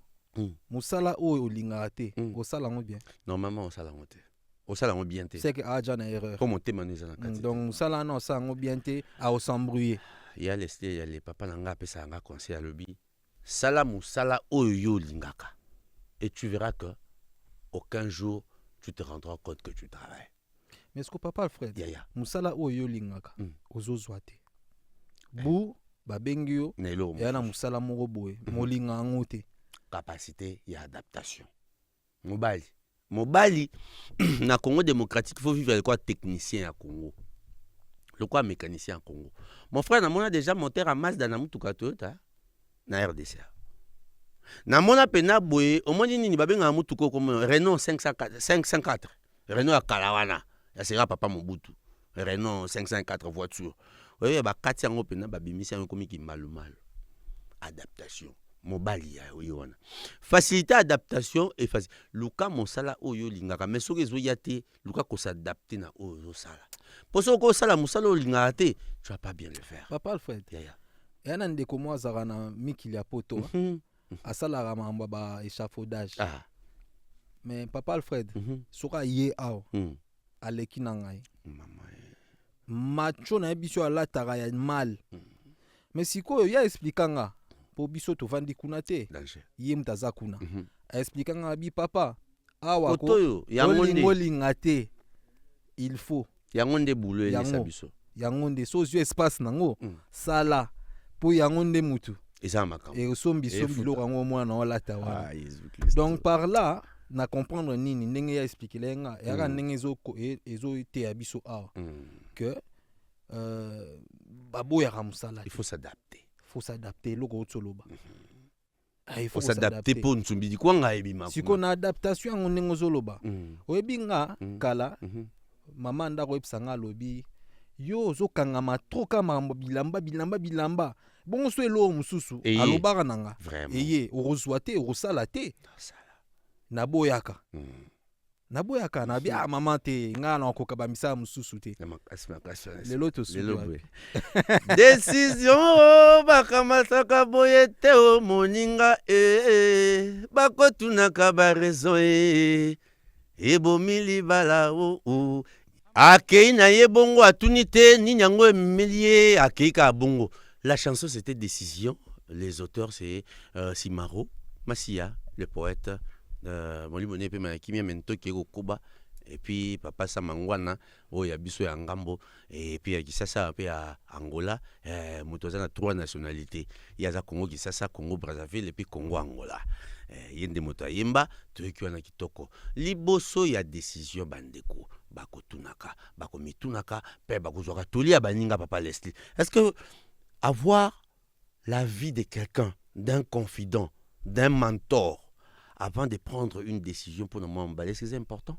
musala o olinga te o sala ngo bien? Normalement on sala ngo te. Au salon bien té. C'est que aja na erreur. Comment te manuza na kati. Donc sala non ça ngo bien té a s'embrouiller. Il y a les papa nanga pesa nga conseil à lobby. Sala musala oyo lingaka. Et tu verras que aucun jour tu te rendras compte que tu travailles. Mais est-ce que papa Alfred musala oyo lingaka ozozwa te. Bu ba bengio ya na musala moko boye molinga ngote. Capacité et adaptation. Mobali, na Congo démocratique, il faut vivre avec quoi technicien à Congo. Le quoi mécanicien à Congo. Mon frère, on a déjà monté à Mazda na mutuka Toyota na RDC. Na mona pena boye, au moins ni babenga mutuka comme Renault 504. Renault à Kalawana. Ya sera papa Mobutu. Renault 504 voiture. Oui, ba kati yango pena ba bimisi yango komi ki malu. Adaptation. Mobali ya wana. Facilité adaptation et facile. Luka mosala oyo lingaka mais soki zo yate luka ko s'adapter na oyo sala. Pour ça ko sala mosala o lingaka te, tu vas pas bien le faire. Papa Alfred. Ya na ndeko mo azaka na mikili ya poto. Asala ramamba ba échafaudage. Mais papa Alfred, soka ye ao. Aleki na ngai. Macho na biso ala tara ya mal. Mais sikoyo ya expliquanga. Po biso to vandi kuna te ye mtaza kuna expliquer nga bi papa awa ko yango lingate il faut yango nde boulot elisa biso yango nde so yo espace nango sala po yango nde mutu eza makamba et sombi lo rango mwana olata wana donc par là na comprendre nini ndenge ya expliquer lenga yaka ndenge ezo te abiso awa que babo ya ramsala il faut s'adapter loko otsoloba il faut s'adapter pour nsumbi di kwanga ebima siko na adaptation yango ndenge ozoloba oyebi nga kala mama ndako epsanga lobi yo ozokangama trop kama bilamba bongo so elo mususu alobaka nanga eye orozwa te orosala te naboyaka na bia mama te nga na koka ba misala mususu te lelo to décision bakamasaka boye te o moninga bakotunaka ba raison ebomi libala o akei na ye bongo atuni te nini yango emeli ye akei ka bongo. La chanson c'était Décision, les auteurs c'est Simaro Masia, le poète Molibone pe Makimia Mento Kego Koba et puis papa Samangwana oya biso ya ngambo et puis Kisasa pe à Angola motoza na 3 nationalités yaza Congo Kisasa, Congo Brazzaville et puis Congo Angola yende moto yemba toyeki wana kitoko liboso ya Décision bandeko bakotunaka bakomitunaka pe bakozwaka tolia baninga papa Leslie. Est-ce que avoir la vie de quelqu'un, d'un confident, d'un mentor, avant de prendre une décision pour nous emballer, c'est important?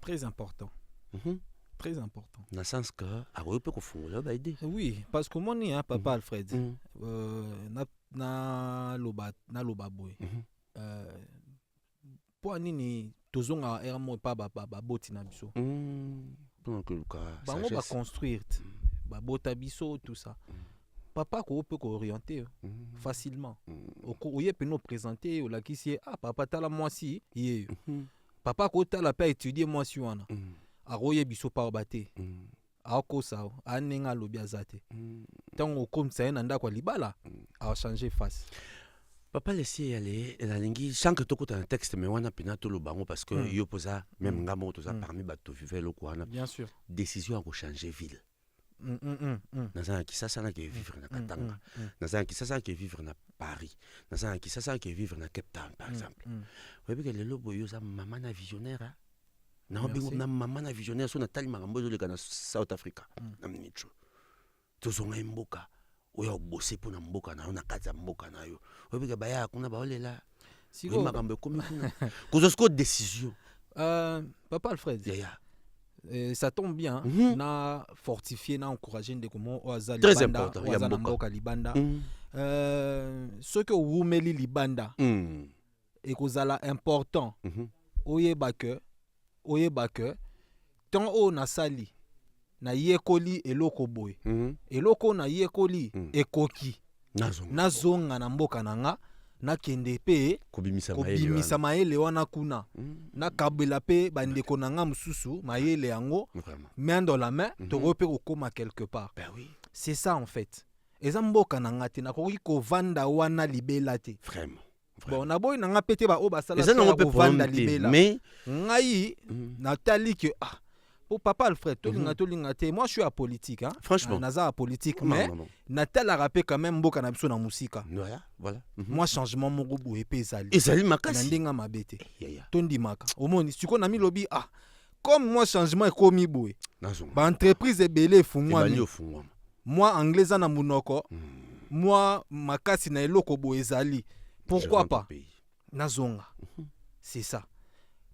Très important. Très important. Dans le sens que, oui, parce que moi, papa Alfred, na loba boy. Pour nini tozonga eramo pa boti na biso. Bango ba construire bota biso tout ça. Papa peut orienter facilement. Oye peut nous présenter la qui si papa tala moi si papa ko tala pas étudier moi si wana. Aroye biso pa obate. Ako sa anenga lobiazate. Tant comme ça nanda kwa libala a changer face. Papa laisser aller la lingi sans que toko un texte mais wana pina to lo bango parce que yo posa même ngamo to ça parmi bato vivre lo kwana. Bien sûr. Décision à changer ville. Naza Kisasa na qui vivre na Katanga, naza Kisasa qui vivre na Paris, naza Kisasa qui vivre na Cape Town par exemple. Vous voyez que les lobos yo za maman na visionnaire na bingo na maman na visionnaire so na tali makambo zo le kana South Africa na mnicho. Tozonga mboka oya bosser pour na mboka na na kata mboka na yo. Vous voyez que baya kuna baolela. Si makambo komi kuna. Kozosko décision. Papa Alfred. Ça tombe bien, na fortifié, na encouragé de comment Ozali très Libanda, important, il y a beaucoup Libanda. Ce que vous mettez Libanda et que ça important, oye bake, tant o na sali, na yekoli et loko boy, et loko na yekoli et koki, na zonga na mboka nanga. Na kende pe kobimisa maele wana kuna na kabela pe bandeko nanga mususu maele yango main dans la main to pe kokoma quelque part. C'est ça en fait. Ezamboka nanga te na koki ko vanda wana libela te vraiment. Bon na boy nanga pete ba o basala ko vanda libela mais ngai na tali que pour papa Alfred tolinga te moi je suis à politique hein. Franchement naza à politique mais Natal a rappelé quand même beaucoup na biso na musika. Voilà. Moi changement mon goût et ezali. Ezali makasi. Ndinga mabete. Tondi maka. Omoni tu connais mi lobby comme moi changement est komi boy. Ba entreprise ebele fungwa. Moi anglais na munoko. Moi makasi na eloko bo ezali. Pourquoi pas? Nazonga. C'est ça.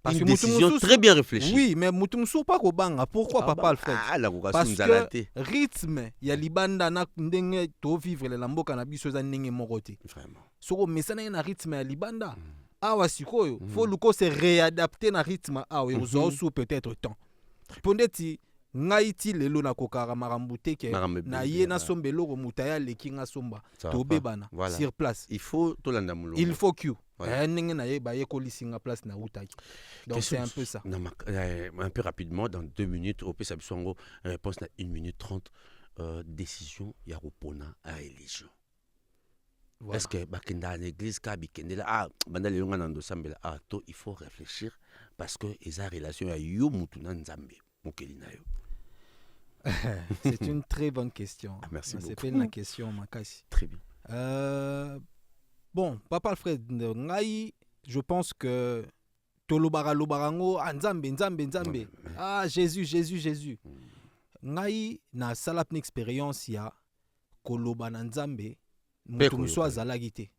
Une décision très bien réfléchie. Oui, mais mutumsu pas ko banga. Pourquoi papa Alfred? Parce que rythme ya libanda na ndenge to vivre le lamboka na biso za ndenge morote. Vraiment. Soko mesana na rythme ya libanda. Awa sikoyo, faut luko se réadapter na rythme awa ozo sous peut-être temps. Pondeti ngaiti lelo na kokara marambute ke na ye na sombelo ko mutaya lekinga somba to bebana sur place. Il faut to landa mulo. Il faut que place na utaki. Donc c'est un peu ça. Un peu rapidement dans 2 minutes au Pesabsongo réponse na 1 minute 30 décision ya kopona à élection. Voilà. Est-ce que bakenda l'église ka bikendela banda le yonga nando sambela to il faut réfléchir parce que esa relation ya yo mutu na nzambe mokeli na yo. C'est une très bonne question. Merci beaucoup. C'est une question makasi. Très bien. Bon, papa Alfred, je pense que tolobara lobarango nzambe ah Jésus ngai na salap une expérience ya koloba na nzambe mutu muso azalaki te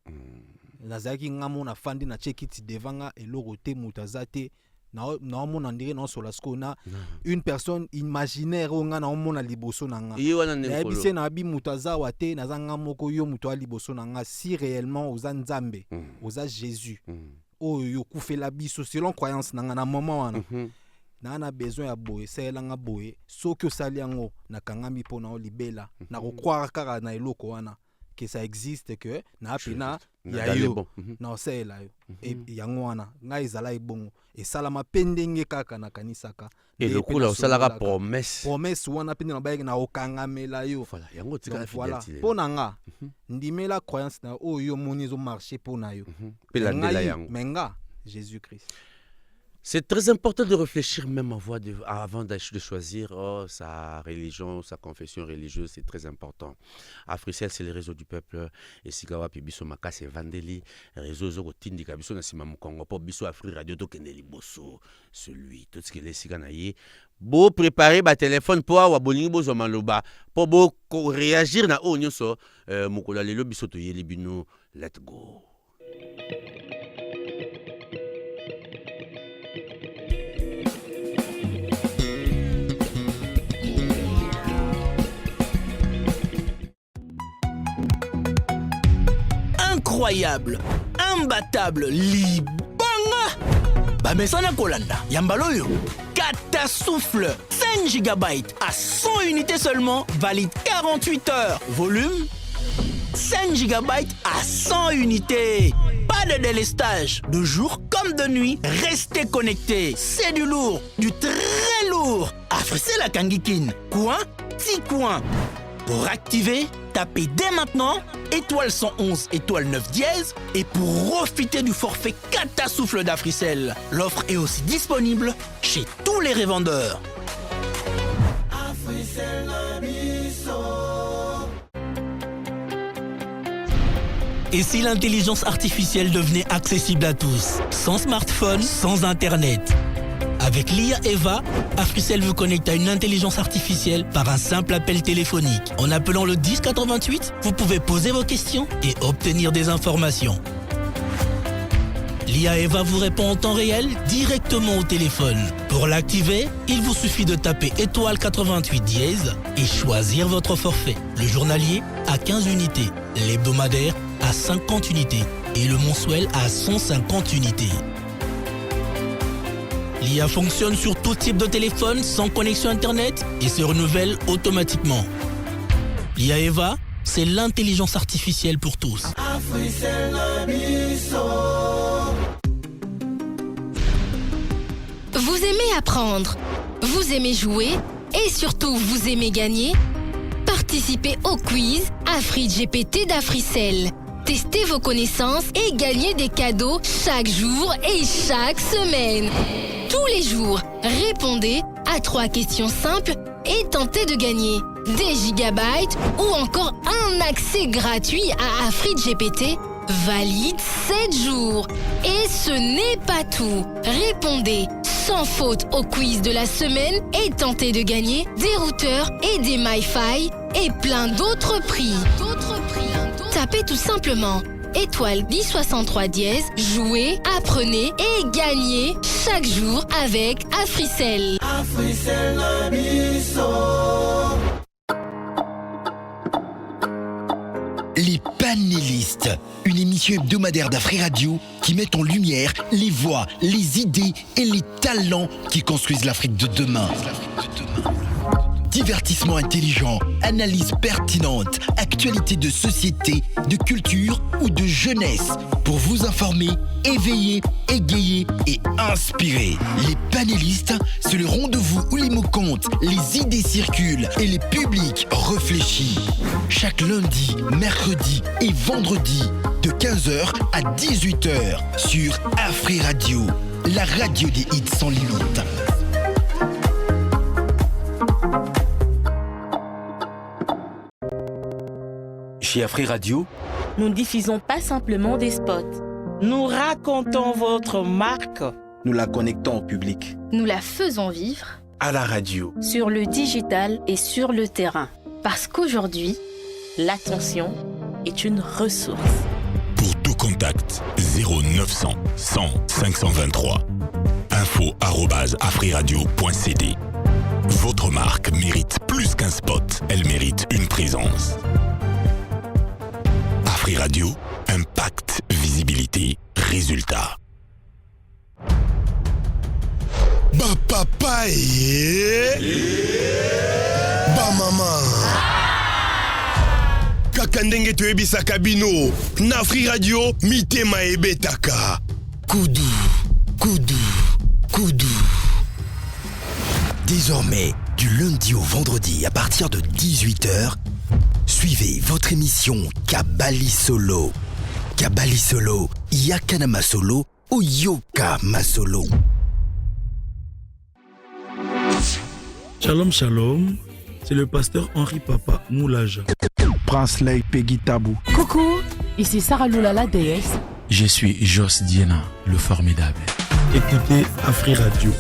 nazalaki ngamo na fandi na chekiti devanga eloko te mutazate na omona ndire na solasko na une personne imaginaire nga na omona liboso na nga ya bise na bi mutazawa te na zanga moko yo muto liboso na nga si réellement oza nzambe oza Jésus oyo kufela biso selon croyance na nga na moment wana na besoin ya boye selanga boye soki osali yango na kangami pona o libela na croire kaka na eloko wana que ça existe que na pina ya yo na osela yo et yango wana nga ezala ebongo et salama pendenge kaka na kanisaka et le coup là osala promesse wana pende na bayeke na okangamela yo voilà yango tika voilà pona nga ndimela croyance na oyo moni zo marcher pona yo menga Jésus-Christ. C'est très important de réfléchir même avant de choisir sa religion, sa confession religieuse, c'est très important. Africell, c'est le réseau du peuple. Et Sigawa Pibiso Maka, c'est Vandeli. Réseau Zoko Tindika Biso Nasima Mukongo, pour Biso Afri Radio, Tokeneli Bosso, celui, tout ce qui est Siganaye. Beau préparer ba téléphone pour avoir bolingi bozo maloba, pour beau réagir na o nyoso, Mukola Lelo Biso Toyeli Bino, let's go. Incroyable, imbattable, libanga. Bamesana Kolanda, Yambaloyo, Catasouffle, 5 GB à 100 unités seulement, valide 48 heures. Volume 5 GB à 100 unités. Pas de délestage, de jour comme de nuit, restez connectés. C'est du lourd, du très lourd. Africell la Kangikin, coin, petit coin. Pour activer, tapez dès maintenant étoile 111 étoile 9 dièse et pour profiter du forfait Catasouffle d'Africell. L'offre est aussi disponible chez tous les revendeurs. Et si l'intelligence artificielle devenait accessible à tous, sans smartphone, sans internet? Avec l'IA Eva, Africell vous connecte à une intelligence artificielle par un simple appel téléphonique. En appelant le 1088, vous pouvez poser vos questions et obtenir des informations. L'IA Eva vous répond en temps réel directement au téléphone. Pour l'activer, il vous suffit de taper étoile 88 dièse et choisir votre forfait. Le journalier à 15 unités, l'hebdomadaire à 50 unités et le mensuel à 150 unités. L'IA fonctionne sur tout type de téléphone sans connexion Internet et se renouvelle automatiquement. L'IA Eva, c'est l'intelligence artificielle pour tous. Vous aimez apprendre, vous aimez jouer et surtout vous aimez gagner? Participez au quiz AfriGPT d'Africell. Testez vos connaissances et gagnez des cadeaux chaque jour et chaque semaine. Tous les jours, répondez à 3 questions simples et tentez de gagner des gigabytes ou encore un accès gratuit à AfriGPT valide 7 jours. Et ce n'est pas tout. Répondez sans faute au quiz de la semaine et tentez de gagner des routeurs et des MiFi et plein d'autres prix. Tapez tout simplement étoile 1063 dièse, jouez, apprenez et gagnez chaque jour avec Africell. Les panélistes, une émission hebdomadaire d'Afri Radio qui met en lumière les voix, les idées et les talents qui construisent l'Afrique de demain. Divertissement intelligent, analyse pertinente, actualité de société, de culture ou de jeunesse pour vous informer, éveiller, égayer et inspirer. Les panélistes, c'est le rendez-vous où les mots comptent, les idées circulent et les publics réfléchissent. Chaque lundi, mercredi et vendredi de 15h à 18h sur Afri Radio, la radio des hits sans limite. Chez Afri Radio, nous ne diffusons pas simplement des spots. Nous racontons votre marque, nous la connectons au public. Nous la faisons vivre à la radio, sur le digital et sur le terrain. Parce qu'aujourd'hui, l'attention est une ressource. Pour tout contact, 0900 100 523. info@afriradio.cd. Votre marque mérite plus qu'un spot, elle mérite une présence. Afri Radio, impact, visibilité, résultat. Ba papa ba maman kaka ndenge toyebisaka bino na Afri Radio mitema ebetaka kudu kudu kudu. Désormais, du lundi au vendredi à partir de 18h, suivez votre émission Kabali Solo. Kabali Solo, Yakana Masolo ou Yoka Masolo. Shalom, shalom, c'est le pasteur Henri Papa Moulaja. Prince Lei Peggy Tabou. Coucou, ici Sarah Lula la déesse. Je suis Jos Diena, le formidable. Écoutez Afri Radio.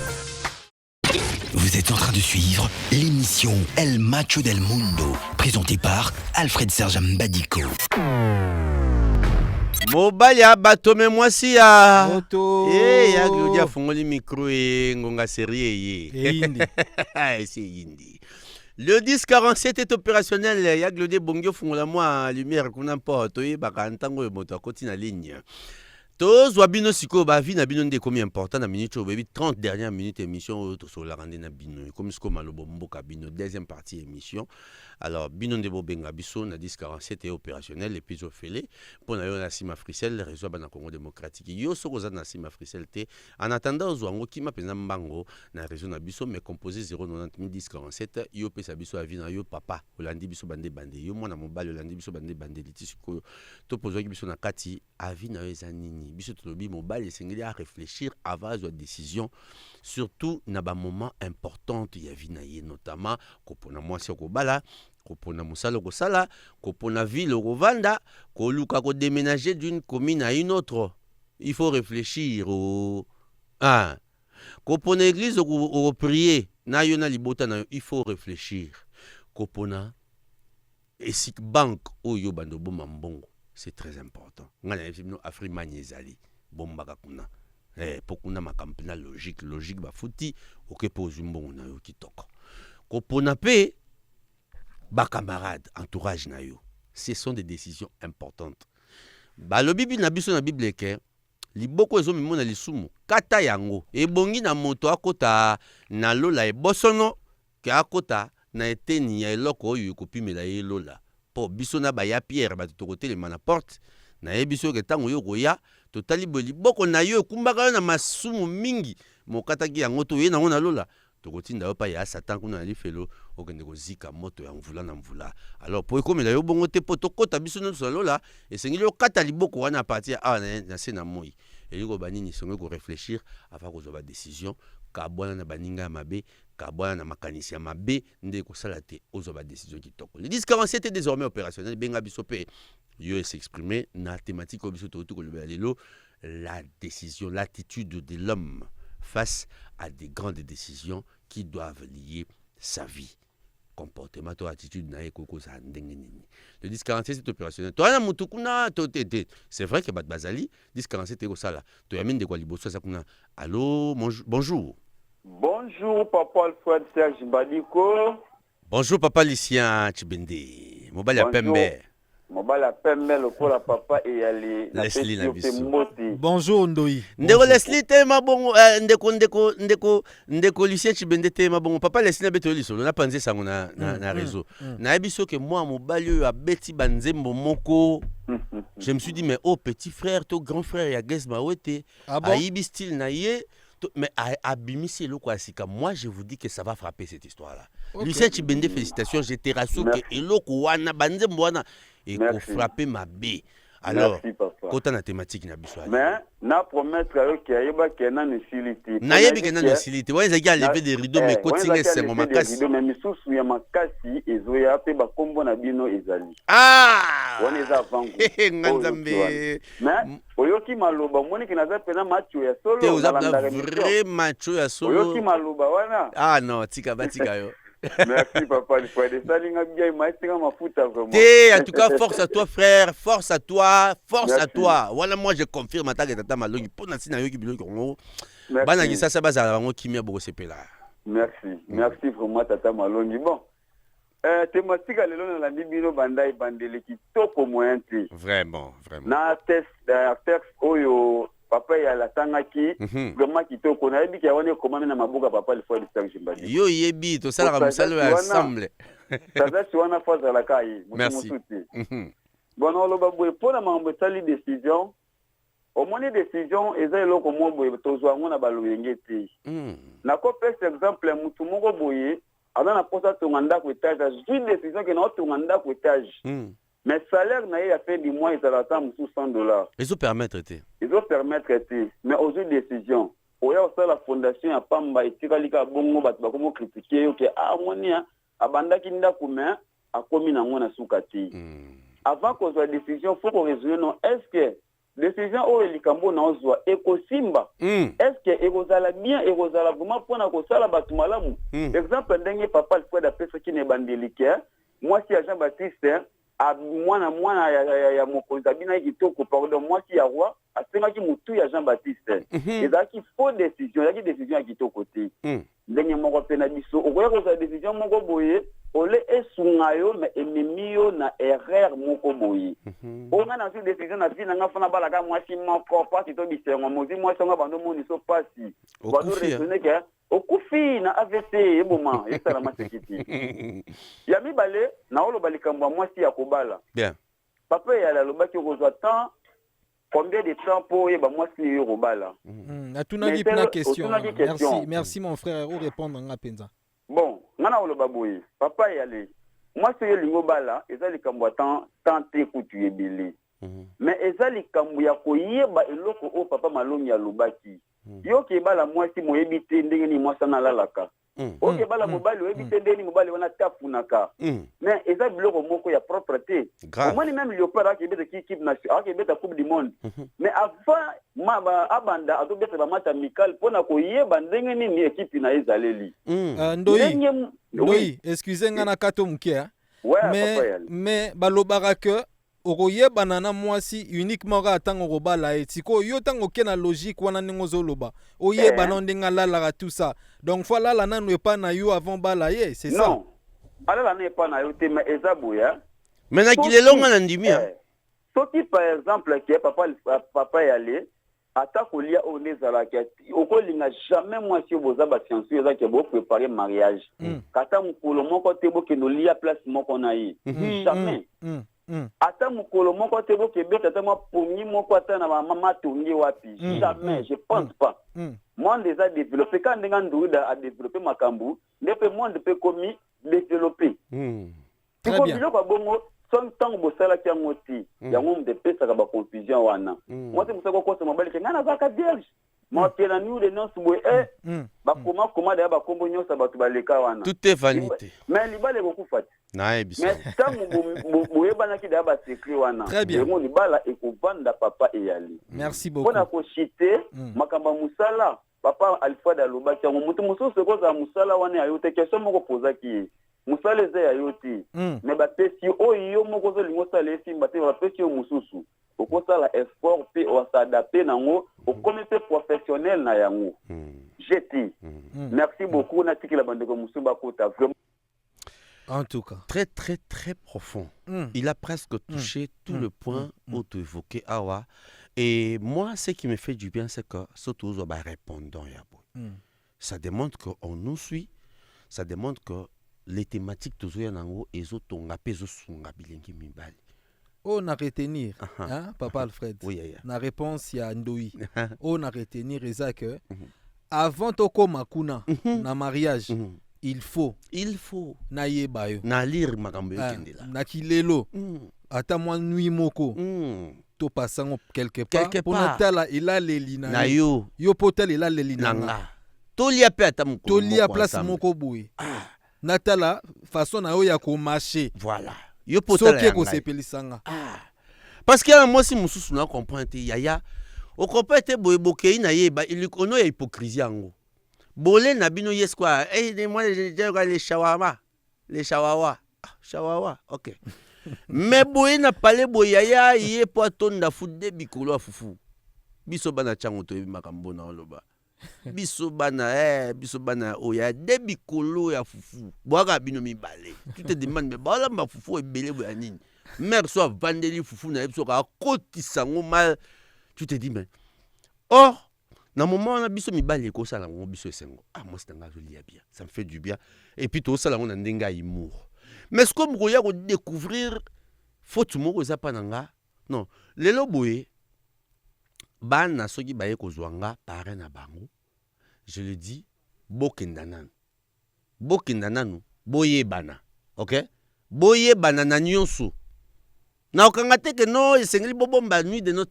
Vous êtes en train de suivre l'émission El Macho del Mundo, présentée par Alfred Serge Mbadiko. Mobali ya bato me mwasi ya moto ya Glodia fongoli micro e ngonga serie yindi c'est yindi. Le 1047 est opérationnel ya Glodia bongyo fongola moi lumière kuna mpo to yebaka ntango yo moto akoti na ligne. Tozwa bino siko ba vi na bino nde komi important na minute obebi 30 dernières minutes émission to so la rande na bino comme ce comme malobo mboka bino deuxième partie émission. Alors bino nde bo benga biso na 1047 est opérationnel et puis ofele pour na yo na Sima Frisel réseau ba na Congo démocratique yo soko za na Sima Frisel te en attendant ozwango kima pena mbango na réseau na biso mais composé 090 1047 yo pesa biso avi na yo papa olandi biso bande bande yo mwana mobali olandi biso bande bande litisiko to pozwa biso na kati avi na yo ezanini biso tolobi mobali esengeli à réfléchir avant la décision surtout na ba moment important ya vi na ye notamment kopona mwasi okobala kopona musala kosala kopona ville okovanda koluka ko déménager d'une commune à une autre il faut réfléchir au kopona église au prier na yo na libota na yo il faut réfléchir kopona esik bank oyo bando bomba mbongo c'est très important ngana yefimno Afri Manyezali bombaka kuna pokuna makampena logique ba futi okepo zumbongo na yo kitoko kopona pe ba camarade entourage na yo ce sont des décisions importantes ba lo bibi na biso na bible ke liboko ezo mimona lisumu kata yango ebongi na moto akota na lola ebosono ke akota na eteni ya eloko oyo kopimela ye lola po biso na ba ya Pierre ba tokotelema na porte na yebiso ke tango yo koya totali liboko na yo kumbaka yo na masumu mingi mokataki yango to ye nango na lola tokotinda yo pa ya Satan kuna ali felo okende kozika moto ya mvula na mvula alors po ekomela yo bongo te po tokota biso no so lola esengeli yo kata liboko wana partir na se na moi eliko banini songo ko réfléchir avant ko zoba décision ka bwana na baninga mabe ka bwana na makanisi ya mabe nde ko sala te ozoba décision kitoko. Le 1047 est désormais opérationnel benga biso pe yo s'exprimer na thématique au biso to ko le lelo la décision, l'attitude de l'homme face à des grandes décisions qui doivent lier sa vie. Comportement, ton attitude, le 1047 est opérationnel. C'est vrai que Bazali, 1047 est ça là. Tu as mis de quoi liboso ça kuna. Allô, bonjour. Bonjour, papa Alfred Serge Mbadiko. Bonjour, papa Lucien Chibende. Mobile à Pembe. Mobile à Pembe, le pour la papa et aller. Leslie Nabiso. Bonjour, Ndoi. Ndeko Leslie tema bongo ndeko Lucien Chibende tema bongo papa Leslie na beto liso na panze sango na réseau. Na ebiso que moi mobile a beti banzembo moko. Je me suis dit mais oh petit frère, ton grand frère ya Guess Mawete. Aibi style na ye. Mais abimisi le quoi sika. Moi je vous dis que ça va frapper cette histoire là. Lucien Chibende félicitations, j'étais rassuré que eloko wana banzembo wana et qu'on frappait ma baie. Alors, Kota na thématique na biso. Mais na promettre que ayeba kena ne siliti. Na yebi kena ne siliti. Wa ezaki a lever des rideaux mais kotinga c'est mon makasi. Mais misusu ya makasi ezoya pe ba kombo na bino ezali. Ah! On eza vangu. Nganzambe. Mais oyoki maloba moni kinaza pena macho ya solo. Te uzapna vrai macho ya solo. Oyoki maloba wana. Ah non, tika batika yo. Merci papa, il faut aider ça linga bien maïtinga mafuta vraiment. En tout cas force à toi frère, force à toi, force à toi. Voilà moi je confirme attaque tata malongi pona sina yo ki bilo kongo. Bana ki ça baza rango kimia boko sepela. Merci. Merci vraiment tata malongi. Bon. Thématique lelo na bino bandai bandele ki toko moyen te. Vraiment. Na texte oyo papa ya la tangaki vraiment kitoko na yebi ki awone komame na mabuka papa le fois de Serge Mbadi. Yo yebi to sala musalo ensemble. Ça si wana faza la kai. Merci. Bon on loba boye pona mambo tali décision. Au moins décision eza eloko mo boye tozwa ngona baluyenge te. Na ko par exemple mutu moko boye ana posa tonganda ko étage une décision que na tonganda ko étage. Mais salaire na ya fin du mois, ils ont attendu $100. Ils ont permettre. Mais aujourd'hui, décision. Il y a aussi la fondation à Pamba et Tiralika Bongo, Batbakomo critiquer, ok, Monia, Abanda Kinda Koumen, a commis dans mon Asukati. Avant qu'on soit décision, il faut qu'on résume, non, est-ce que décision au Elikambo n'a pas éco-simba? Est-ce que Erosala bien, Erosala vraiment pour na kosala batumalamu? Exemple, dernier papa, le frère d'après ce qui n'est bandélique, moi, si Jean-Baptiste, a mwana ya mokonzi abina kitoko pardon moi qui ya roi asengaki mutu ya Jean-Baptiste ezaki faux décision ezaki décision ya kitoko te ndenge moko pe na biso okoya koza décision moko boye ole esunga yo mais ememi yo na erreur moko boye onga na su décision na vie nanga fana balaka mwasi moko pasi to bisengo mozi mwasi nga bando moni so pasi bando resone ke okufi na AVC eboma yesala masekiti ya mibale na olo balikambo mwasi ya kobala bien papa ya la lobaki kozwa temps combien de temps pour yeba mwasi yo kobala atuna gi na question merci mon frère au répondre nga penza bon ngana olo baboye papa ya le mwasi yo lingo bala ezali kambo temps te kutu ebele mais ezali kambo ya koyeba eloko o papa malongi ya lobaki yo ke bala mwasi moyebi te ndenge ni mwasa na lalaka oke bala mobali oyebi te ndenge ni mobali wana tafunaka mais eza biloko moko ya propreté omoni même Léopard akebeta équipe nationale akebeta coupe du monde mais avant abanda atobeta bamatch amical mpona koyeba ndenge nini équipe na ezaleli ndoi excusez nga na kato moke mais balobaka ke okoyebana na mwasi uniquement ka tango kobala etiko yo tango ke na logique wana ndenge ozoloba oyebana ndenge alalaka tout ça donc faut lala nanu epa na yo avant bala ye c'est ça non alala na epa na yo te mais eza boya mais na kilelonga na ndimi soki par exemple ke papa yale ata kolia o nezalaka okolinga jamais mwasi oboza ba science eza ke bo préparer mariage kata mukolo moko te bo ke no lia place moko na ye jamais ata mukolo moko te bo ke beta ta mapungi moko ata na mama tungi wapi jamais je pense pas monde déjà développé quand ndenga nduida a développé makambu ndepe monde peut commis développer très bien biloko bongo son tango bosala kiango ti yango de pesa ka ba confusion wana moi te musako ko sama bali ngana zaka vierge moi te na nous les non boye ba koma da ba kombo nyosa batu baleka wana tout est vanité mais libale ko kufati na ebiso mais tango boye bana ki da ba secret wana yango libala e ko vanda papa e yali merci beaucoup pona ko chiter makamba musala papa Alpha Daloba ki yango mutu mususu ko za musala wana ayote question moko poza ki musala eza ya yoti mais bapesi oyo moko zo lingo sala esimba te bapesi yo mususu okosala effort pe osadapter nango okomete professionnel na yango jeti merci beaucoup na tikila bandeko musuba kota vraiment en tout cas très très très profond il a presque touché tout le point où tu évoquais Awa et moi ce qui me fait du bien c'est que surtout aux répondants ça démontre qu'on nous suit ça démontre que les thématiques toujours yango ezotonga pezo sunga bilengi mibali on a retenir hein papa Alfred na réponse ya Ndoi on a retenir eza que avant tokoma kuna na mariage il faut na yeba yo na lire makambo yo kendela na kilelo ata mwa nuit moko to passant quelque part pour natala ila lelina na yo potel ila lelina nga tolia pe ata mukolo tolia place moko boye natala façon na yo ya ko marcher voilà yo potel soki ko sepelisanga parce que moi si mususu na comprendre yaya o comprendre boye bokei na ye ba ilikono ya hypocrisie yango bolé na bino yes quoi moi je les shawawa shawawa ok mais boye na pale boyaya ye po atonda fude bikolo afufu biso bana chango to makambo na oloba biso bana oya de bikolo ya fufu boaka bino mibale tu te demandes mais bala mba fufu ebele boya nini mère soit vandeli fufu na biso ka kotisa ngo mal tu te dis mais or na moment na biso mibale ko sala ngo biso esengo moi c'est nga jolia bien ça me fait du bien et puis to sala ngo na ndenga humour. Mais ce qu'on voulait découvrir, faut tout le monde pas nanga. Non, les loboé, ban na soki baye ko zwanga pare na bango. Je le dis, bokendanan boye bana, ok? Boye bana na nyonso. Na okangate que non, esengeli bobomba nuit de nos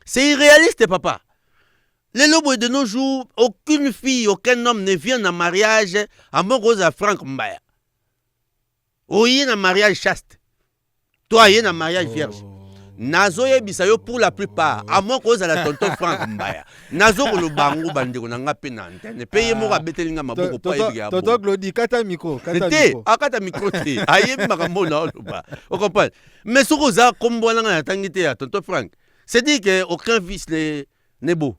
c'est irréaliste papa. Les loboé de nos jours, aucune fille, aucun homme ne vient en mariage à mon rose à Franck Mbaya. Oye na mariage chaste. Toi yé na mariage vierge. Nazo yebisa yo pour la plupart. À moins cause à la tonton Franck Mbaya. Nazo ko lo bango bandeko na nga pe na antenne. Paye mo ka betelinga maboko pa yebi ya. Tonton Glody kata micro, kata micro te. Ayebi makambo na oloba. On comprend. Mais soko za kombo na nga tangite ya tonton Franck. C'est dit que aucun vice n'est beau.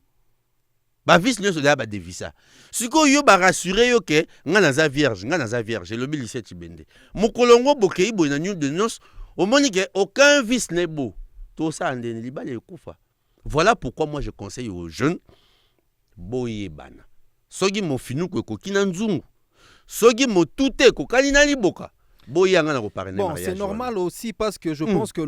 Ba vice nyo soda ba devisa. Siko yo ba rassurer yo ke nga naza vierge, le lycée Tibende. Mokolongo bokei boy na nyu de nos, au moni que aucun vice n'est beau. Tout ça andeni libale kufa. Voilà pourquoi moi je conseille aux jeunes boye bana. Sogi mo finu ko kina nzungu. Sogi mo tuté ko kanina liboka. Bon, c'est normal aussi parce que je pense que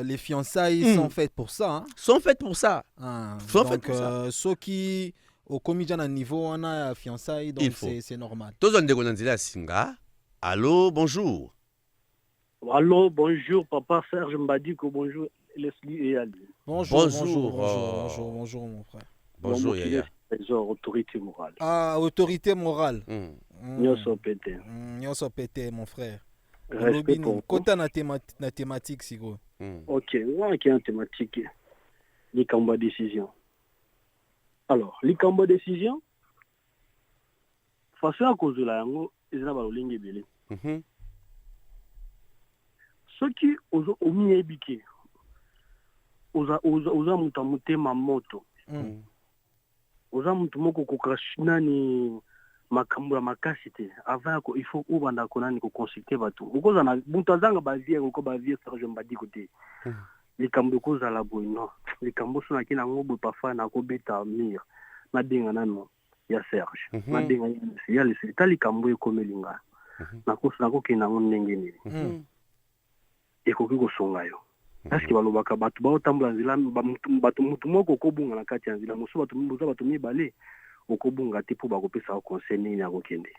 les fiançailles sont faites pour ça. Hein. Sont faites pour ça. Donc, ceux qui, au comédien à niveau, on a fiançailles, donc c'est normal. Allô, bonjour. Allô, bonjour, papa Serge Mbadiko, bonjour, Leslie et Ali. Bonjour, mon frère. Bonjour, Yaya. Autorité morale. Ah, autorité morale. Nyoso pété, mon frère. Respect pour Kota na thématique, si gros. Ok, moi qui en thématique, les combats décision. Alors, les combats décision, face à cause de la yango, ils n'ont pas le ligne belé. Ceux qui ont mis ébiqué, oza mutamute ma moto. Oza mutumoko kokashina ni makambo ya makasi te avant il faut ubanda konani ko consulter batu ukoza na buntazanga bavie ko bavie Serge Mbadiko te likambo ko za la boino likambo sona kina ngobo parfois na ko beta mire na denga nano ya Serge na denga ya le c'est likambo ko melinga na ko sona ko kina ngenge ni e ko ko songa yo parce que balobaka batu ba otambula nzila batu moko ko bunga na kati ya nzila muso batu mibale okobunga te po bakopesa conseil nini ya kokende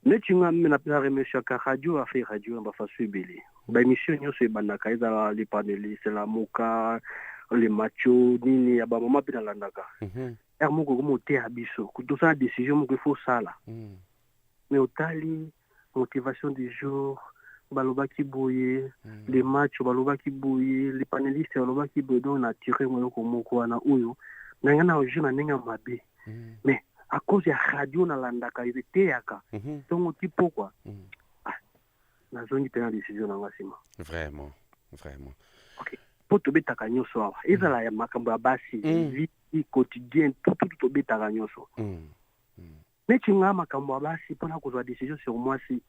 neti nga mena pena remercier ka radio a fait radio ba faso ebele ba émission nyonso ebandaka eza les panélistes la moka les machos nini ya ba mama pena landaka moko ko moté abiso kutosana décision moko faut sala mais otali motivation du jour balobaki boye les matchs balobaki boye les panélistes balobaki boye donc na tiré mo ko moko wana oyo nanga na jeune ninga mabe. Mais à cause de la radio, na landaka izeteyaka. Donc tipo quoi. Na zone de décision na ngasima. Vraiment. OK. Po to betaka nyoso awa. Ezala ya makambo ya basi, vie quotidienne, tout to betaka nyoso. Mais tu nga makambo ya basi pona kozwa décision sur moi si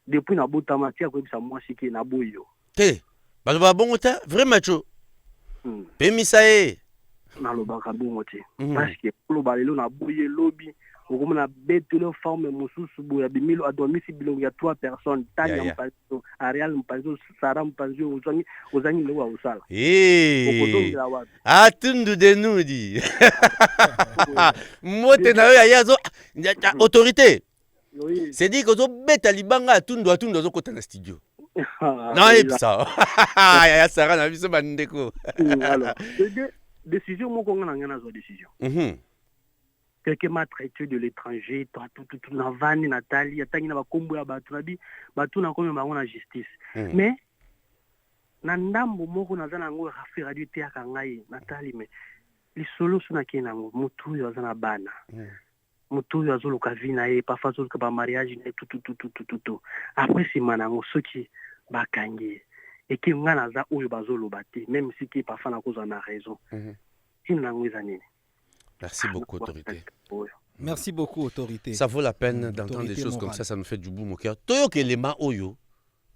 depuis na botama tia ko bisa moi si ke na boyo. Te. Ba bongo ta vraiment cho. Pemisae. Na lobaka bongo te parce que loba lelo na boye lobi okomona betelo forme mususu boya bimilo adomisi bilongo ya 3 personnes tanya mpazo Ariel mpazo Sara mpazo ozangi lewa usala atundu de nudi mote na yo ya zo autorité c'est dit que zo beta libanga atundu zo kota na studio Non, et ça. Ya Sarah na biso bandeko. Alors, décision mon qu'on a une décision. Quelqu'un m'a traité de l'étranger, tout na vani Nathalie, atangi na bakombo ya batu na bi, batu na komi bango na justice. Mais na ndambo moko na zana ngo Afrique Radio te akangai Nathalie mais les solos na kena ngo mutu yo zana bana. Mutu yo azoluka vina e parfois azoluka ba mariage ne tout. Après c'est manango soki bakangi. Et qui ngana za oyo bazoloba te même si qui parfois na cause on a raison. Tinango izanini. Merci beaucoup, autorité. Merci beaucoup, autorité. Ça vaut la peine d'entendre des choses comme ça nous fait du bout au cœur. Toyo kelema oyo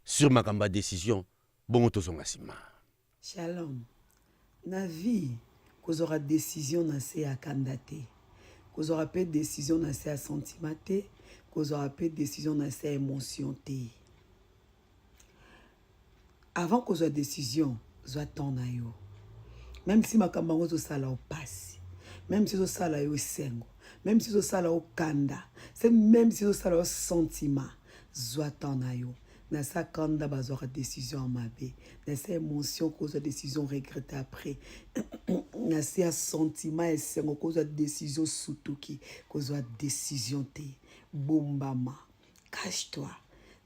sur ma kamba décision, bon tozonga sima. Shalom. Na vie, qu'on aura décision na se à candidater. Qu'on aura pas décision na se à sentimenté, qu'on aura pas décision na se à émotionné. Avant qu'on ait décision, soit ton ayo. Même si ma kamba ngozo sala au passe. Même si ça là au sengo, même si ça là au kanda, c'est même si ça là au sentiment, zoatan ayo. Na sa kanda bazora décision en mabe, na sa émotion cause décision regrettée après, na sa sentiment et sengo cause décision sutuki, cause décision te, bombama, cache-toi,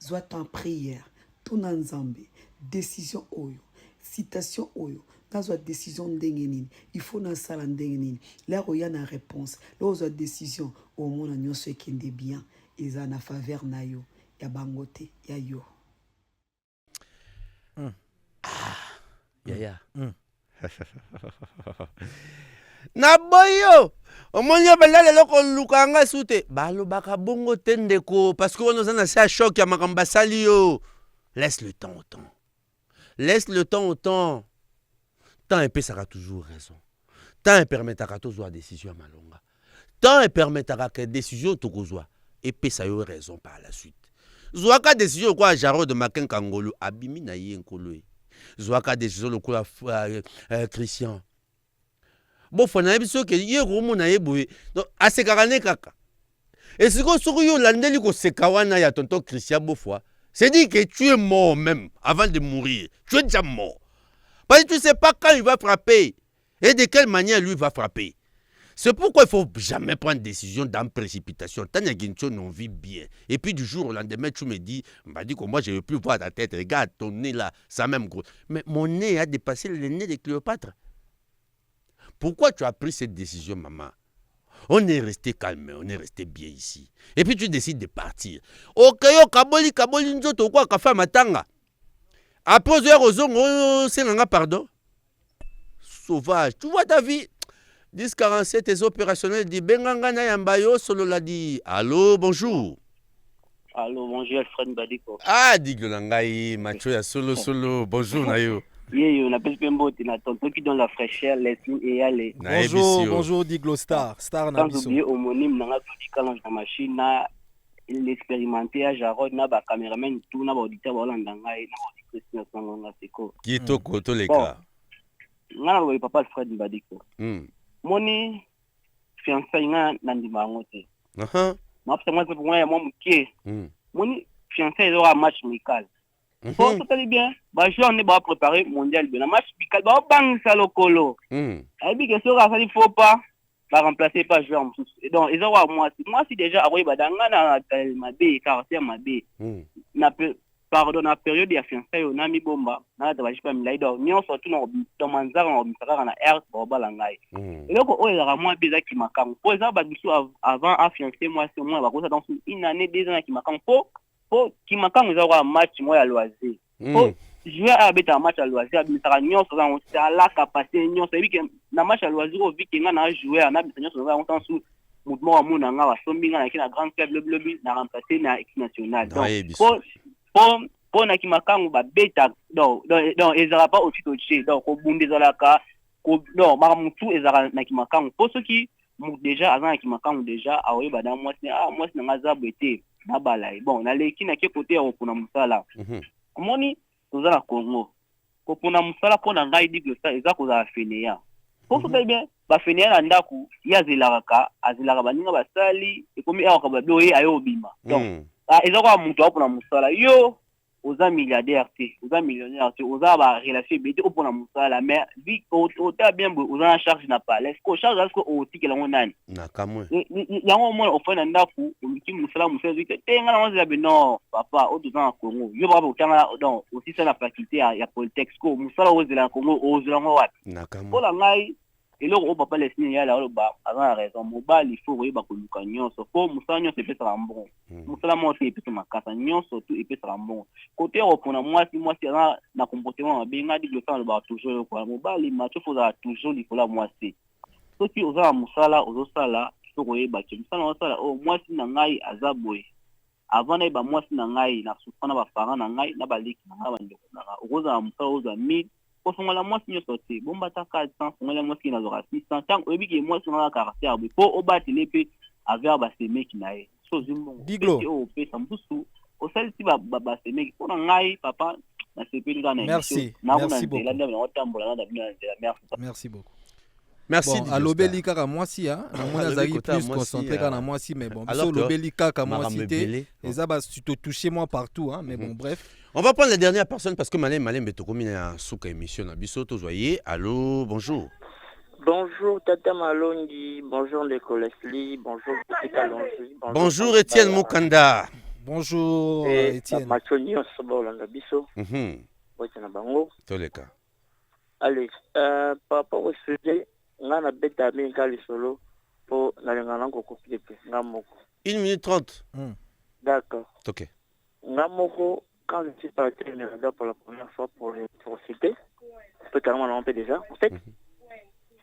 zoatan prière, tout nzambe, décision oyo, citation oyo. Dans une décision d'engenine, il faut dans ça l'engenine. Là où il y a une réponse, là où il y a une décision, au monde on ce qui est bien, ils ont en faveur na yo, ya bangote, ya yo. Ya. Na boyo, au monde ya balala loko lukanga sute, balo baka bongo tendeko parce que on a ça choc ya makamba sali yo. Laisse le temps au temps. Laisse le temps au temps. Tant et ça a toujours raison. Tant et permettra toujours la décision à malonga. Tant et permettra que décision tout soit et ça a raison par la suite. Zoaka décision quoi Jaro de Maken Kangolo abimi na yenkolo. Zoaka décision le quoi Christian. Bon fona biso que ye romo na yeboye. Donc asekarane kaka. Et ce que sur yo landeli ko sekawana ya tonton Christian Bofwa, c'est dit que tu es mort même avant de mourir. Tu es déjà mort. Parce que tu ne sais pas quand il va frapper et de quelle manière lui va frapper. C'est pourquoi il ne faut jamais prendre une décision dans précipitation. Tant que on vit bien. Et puis du jour au lendemain, tu me dis, que moi je ne veux plus voir ta tête. Regarde ton nez là, ça même gros. Mais mon nez a dépassé le nez de Cléopâtre. Pourquoi tu as pris cette décision, maman? On est resté calme, on est resté bien ici. Et puis tu décides de partir. Ok, kaboli nzoto quoi kafa matanga. Après, c'est pardon. Sauvage. Tu vois ta vie. 1047 est opérationnel. Dit Benganga Nayambayo, solo l'a dit. Allô, bonjour. Allô, bonjour, Alfred Badiko. Ah, dit Glangaï, Mathieu, ya solo. Bonjour, Nayo. Oui, on appelle Pembo, tu n'as tonton qui donne la fraîcheur, les signes et aller. Bonjour, Diglo Star. Star Nabiso. Sans oublier homonyme, n'a pas dit quand la machine, l'expérimenté à Jarod, n'a pas caméraman, tout n'a pas auditeur, Hollandangaï, qui est au côté les cas. Non, oui, papa Alfred Badiko. Moni, fiancé, n'a pas mangoté. Moi, c'est moi qui moi, mon pied. Moni, fiancé, il aura un match amical. Bon, tout allait bien. Bah, je on est pas préparé mondial. Le match amical, bah, bang, ça le colo. Elle dit que ça, il faut pas. Va remplacer pas joueur en plus. Donc, ils ont moi si déjà, ah oui, bah, dans ma B, quartier ma B. Pardon, na période ya fiancé on a mis bomba na ta bajipa milaido nyo surtout dans manzara on misaka na air bobala ngai eloko oyo la moi beza ki makango po eza ba biso avant a fiancé moi c'est moi ba kosa dans une année 2 ans ki makango po ki makango eza kwa match moi ya loisir po jouer à beta match à loisir misaka nyo so on c'est la capacité nyo c'est bi que na match à loisir au vi que na jouer na biso nyo so on temps sous mouvement wa mona nga wa sombinga na kina grand club le na remplacer na équipe nationale donc pour na kimakangu ba beta donc ezara pas au titoché donc au bundezalaka non ba mutu ezara na kimakangu pour ceux qui déjà avant na kimakangu déjà aoye ba dans moi c'est na zabete na balai bon na leki na ke côté au kuna musala komoni tozala Congo ko pona musala pona ngai digle ça eza ko za feneya pour tout bien ba feneya na ndaku ya zilaka azilaka baninga basali ekomi awa ka ba doye ayo bima donc eza kwa mutu apona musala yo oza milliardaire te, oza millionnaire te, oza ba relation bete au pona musala mais vi ota bien oza en charge na palais ko charge asko o tikela ngonani na kamwe yango mo ofana ndaku omiki musala vite te ngana wanza be non papa o doza na Congo yo ba otanga donc aussi ça la faculté ya Polytech ko musala ozela Congo ozela ngo wapi na kamwe ko la ngai eloko o papa lesini ya la ba a raison mobile il faut oyeba koluka nyonso po musala nyonso epesaka mbongo musala moto epesa makasa nyonso tu epesaka mbongo kote opona mwasi aza na comportement mabe nga di glosana ba toujours kwa mobile macho foza toujours likola mwasi soki oza na musala ozosala faut koyeba ke musala ozosala o mwasi na ngai aza boye avant na ba mwasi na ngai na sufana ba parents na ngai na baliki na ngai bandeko na ngai okoza na musala oza 1000 fongola mwasi nyonso te bomba ta 400 fongola mwasi na zora 600 tant oyebiki mwasi na caractère bo po obatele pe avec ba semeki na ye so zimbongo Diglo o pesa mbusu o salisi ba semeki pona ngai papa na sepeli dans merci beaucoup merci beaucoup merci bon alobeli kaka mwasi na mona zaki plus concentré kana mwasi mais bon so lobeli kaka mwasi te eza ba to toucher moi partout mais bon bref. On va prendre la dernière personne parce que Malem Betokomi na souka émission na biso to zoyer. Allô, bonjour. Bonjour Tata Malongi, bonjour Ndeko Leslie, bonjour Petit Kalonji. Bonjour Étienne Mukanda. Bonjour Étienne. Machonio sobolanga biso. Wetana bango. Toleka. Allez, par rapport au sujet, ngana beta minga lisolo po nalengana ko copier ngamoko. 1 minute 30. D'accord. OK. Ngamoko quand je suis parti pour la première fois pour citer, peut carrément l'en déjà. En fait,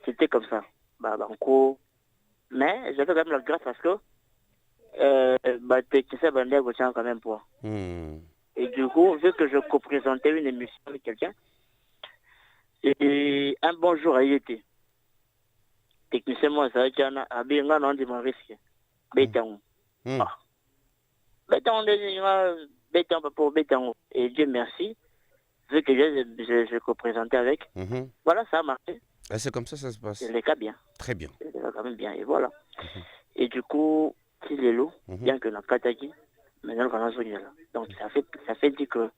c'était comme ça. Banco. Mais j'avais quand même la grâce parce que tu sais, Bandé tient quand même poids. Et du coup, vu que je co-présentais une émission avec quelqu'un, et un bon jour, il était. Technicien, moi, ça a été un bien de mon risque. Béton. Béton pour béton. Et Dieu merci, vu que je co-présentais avec. Voilà, ça a marché. Ah, c'est comme ça se passe. C'est le cas bien. Très bien. C'est le cas quand même bien. Et voilà. Et du coup, c'est les lots, bien que la Kataki, maintenant qu'on a joué là. Donc ça fait dire que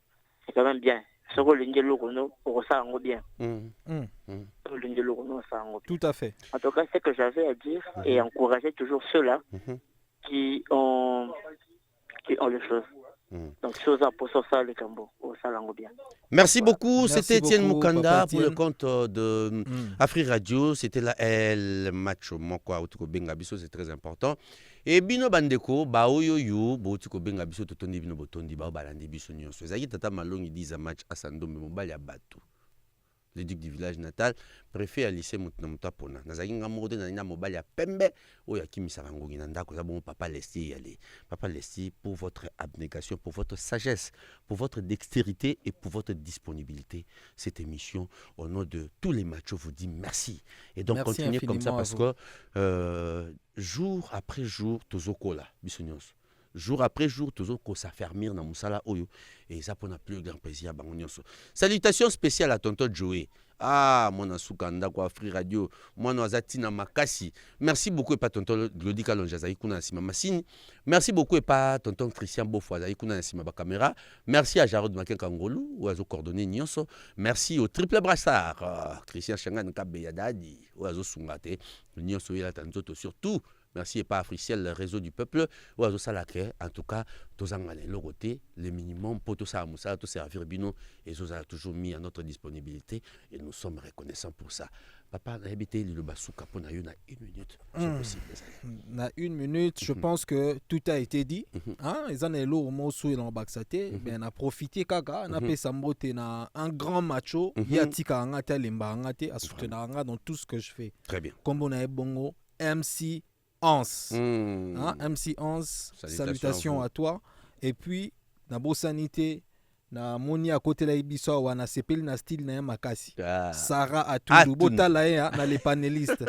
c'est quand même bien. Ce que l'ingélo pour ça en bien. Tout à fait. En tout cas, c'est ce que j'avais à dire et encourager toujours ceux-là qui ont les choses. Donc, chose pour ça, le Cambo, ça l'en bien. Merci beaucoup. C'était Étienne Mukanda pour le compte de Afri Radio. C'était la L Macho Mokwa Otiko Bengabiso, c'est très important. Et Bino Bandeko, Baoyo Yo, Botiko Bengabiso, Totondi Bino Botondi, Bao Balandi Biso Nyonso. Zaki Tata Malongi dit un match à Sando, mais Mobile à Batou. Le duc du village natal préfère lycée Moutnamuta Pona. Nazaki Ngamode Nana Mobile à Pembe, ou Yakimi Sarangogi Nanda, que bon papa Lesti y aller. Papa Lesti, pour votre abnégation, pour votre sagesse, pour votre dextérité et pour votre disponibilité. Cette émission, au nom de tous les machos, vous dit merci. Et donc, merci continuez comme ça parce que jour après jour, Tozokola, Bissonios. Jour après jour, toujours qu'on s'affermir dans Moussala Oyo. Et ça, pour notre plus grand plaisir. Salutations spéciales à tonton Joey. Ah, mon Asukanda, quoi, Free Radio. Moi, nous Azatina Makasi. Merci beaucoup, et pas tonton Glody Kalonjazaï Kuna Sima Massine. Merci beaucoup, et pas tonton Christian Beaufoy Kuna Sima Bakamera. Merci à Jarod Maken Kangolou, ou à Zo Coordonné Nyonso. Merci au triple brassard, Christian Changan Kabeyadadi, ou à Zo Sungate. Nyonso et la Tanzoto surtout. Merci et pas officiel le réseau du peuple. Oazo Salake, en tout cas, tous en le le minimum pour tout ça, Moussa, tout servir Bino, et nous a toujours mis à notre disponibilité et nous sommes reconnaissants pour ça. Papa, on a habité le Basouka pour 1 minute. C'est possible. Na 1 minute, je pense que tout a été dit. Ils en ont l'eau au Mossou et l'Ambaxate. On a profité, Kaka, on a fait Sambote na un grand macho. Yatika Angate, Limba à soutenir dans tout ce que je fais. Très bien. Comme on a Bongo, MC 11. MC 11, salutations à toi. Et puis, na Sanité, na moni à côté de l'Ibiso, ou na sepel na style na makasi. Sarah Atoulou, Botalae, na les panélistes.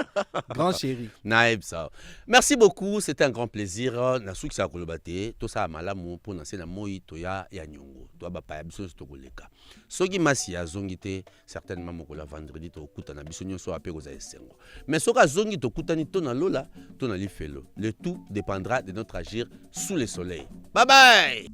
Grand chéri. Naïb ça. Merci beaucoup, c'était un grand plaisir. Na souk sa kolobate, to sa malamu pour na sena moi toya ya nyongo. To ba pa biso to koleka. Soki masi ya zongite certainement mokola vendredi to kuta na biso nyonso apé ko za esengo. Mais soka zongi to kutani to na lola, to na lifelo. Le tout dépendra de notre agir sous le soleil. Bye bye.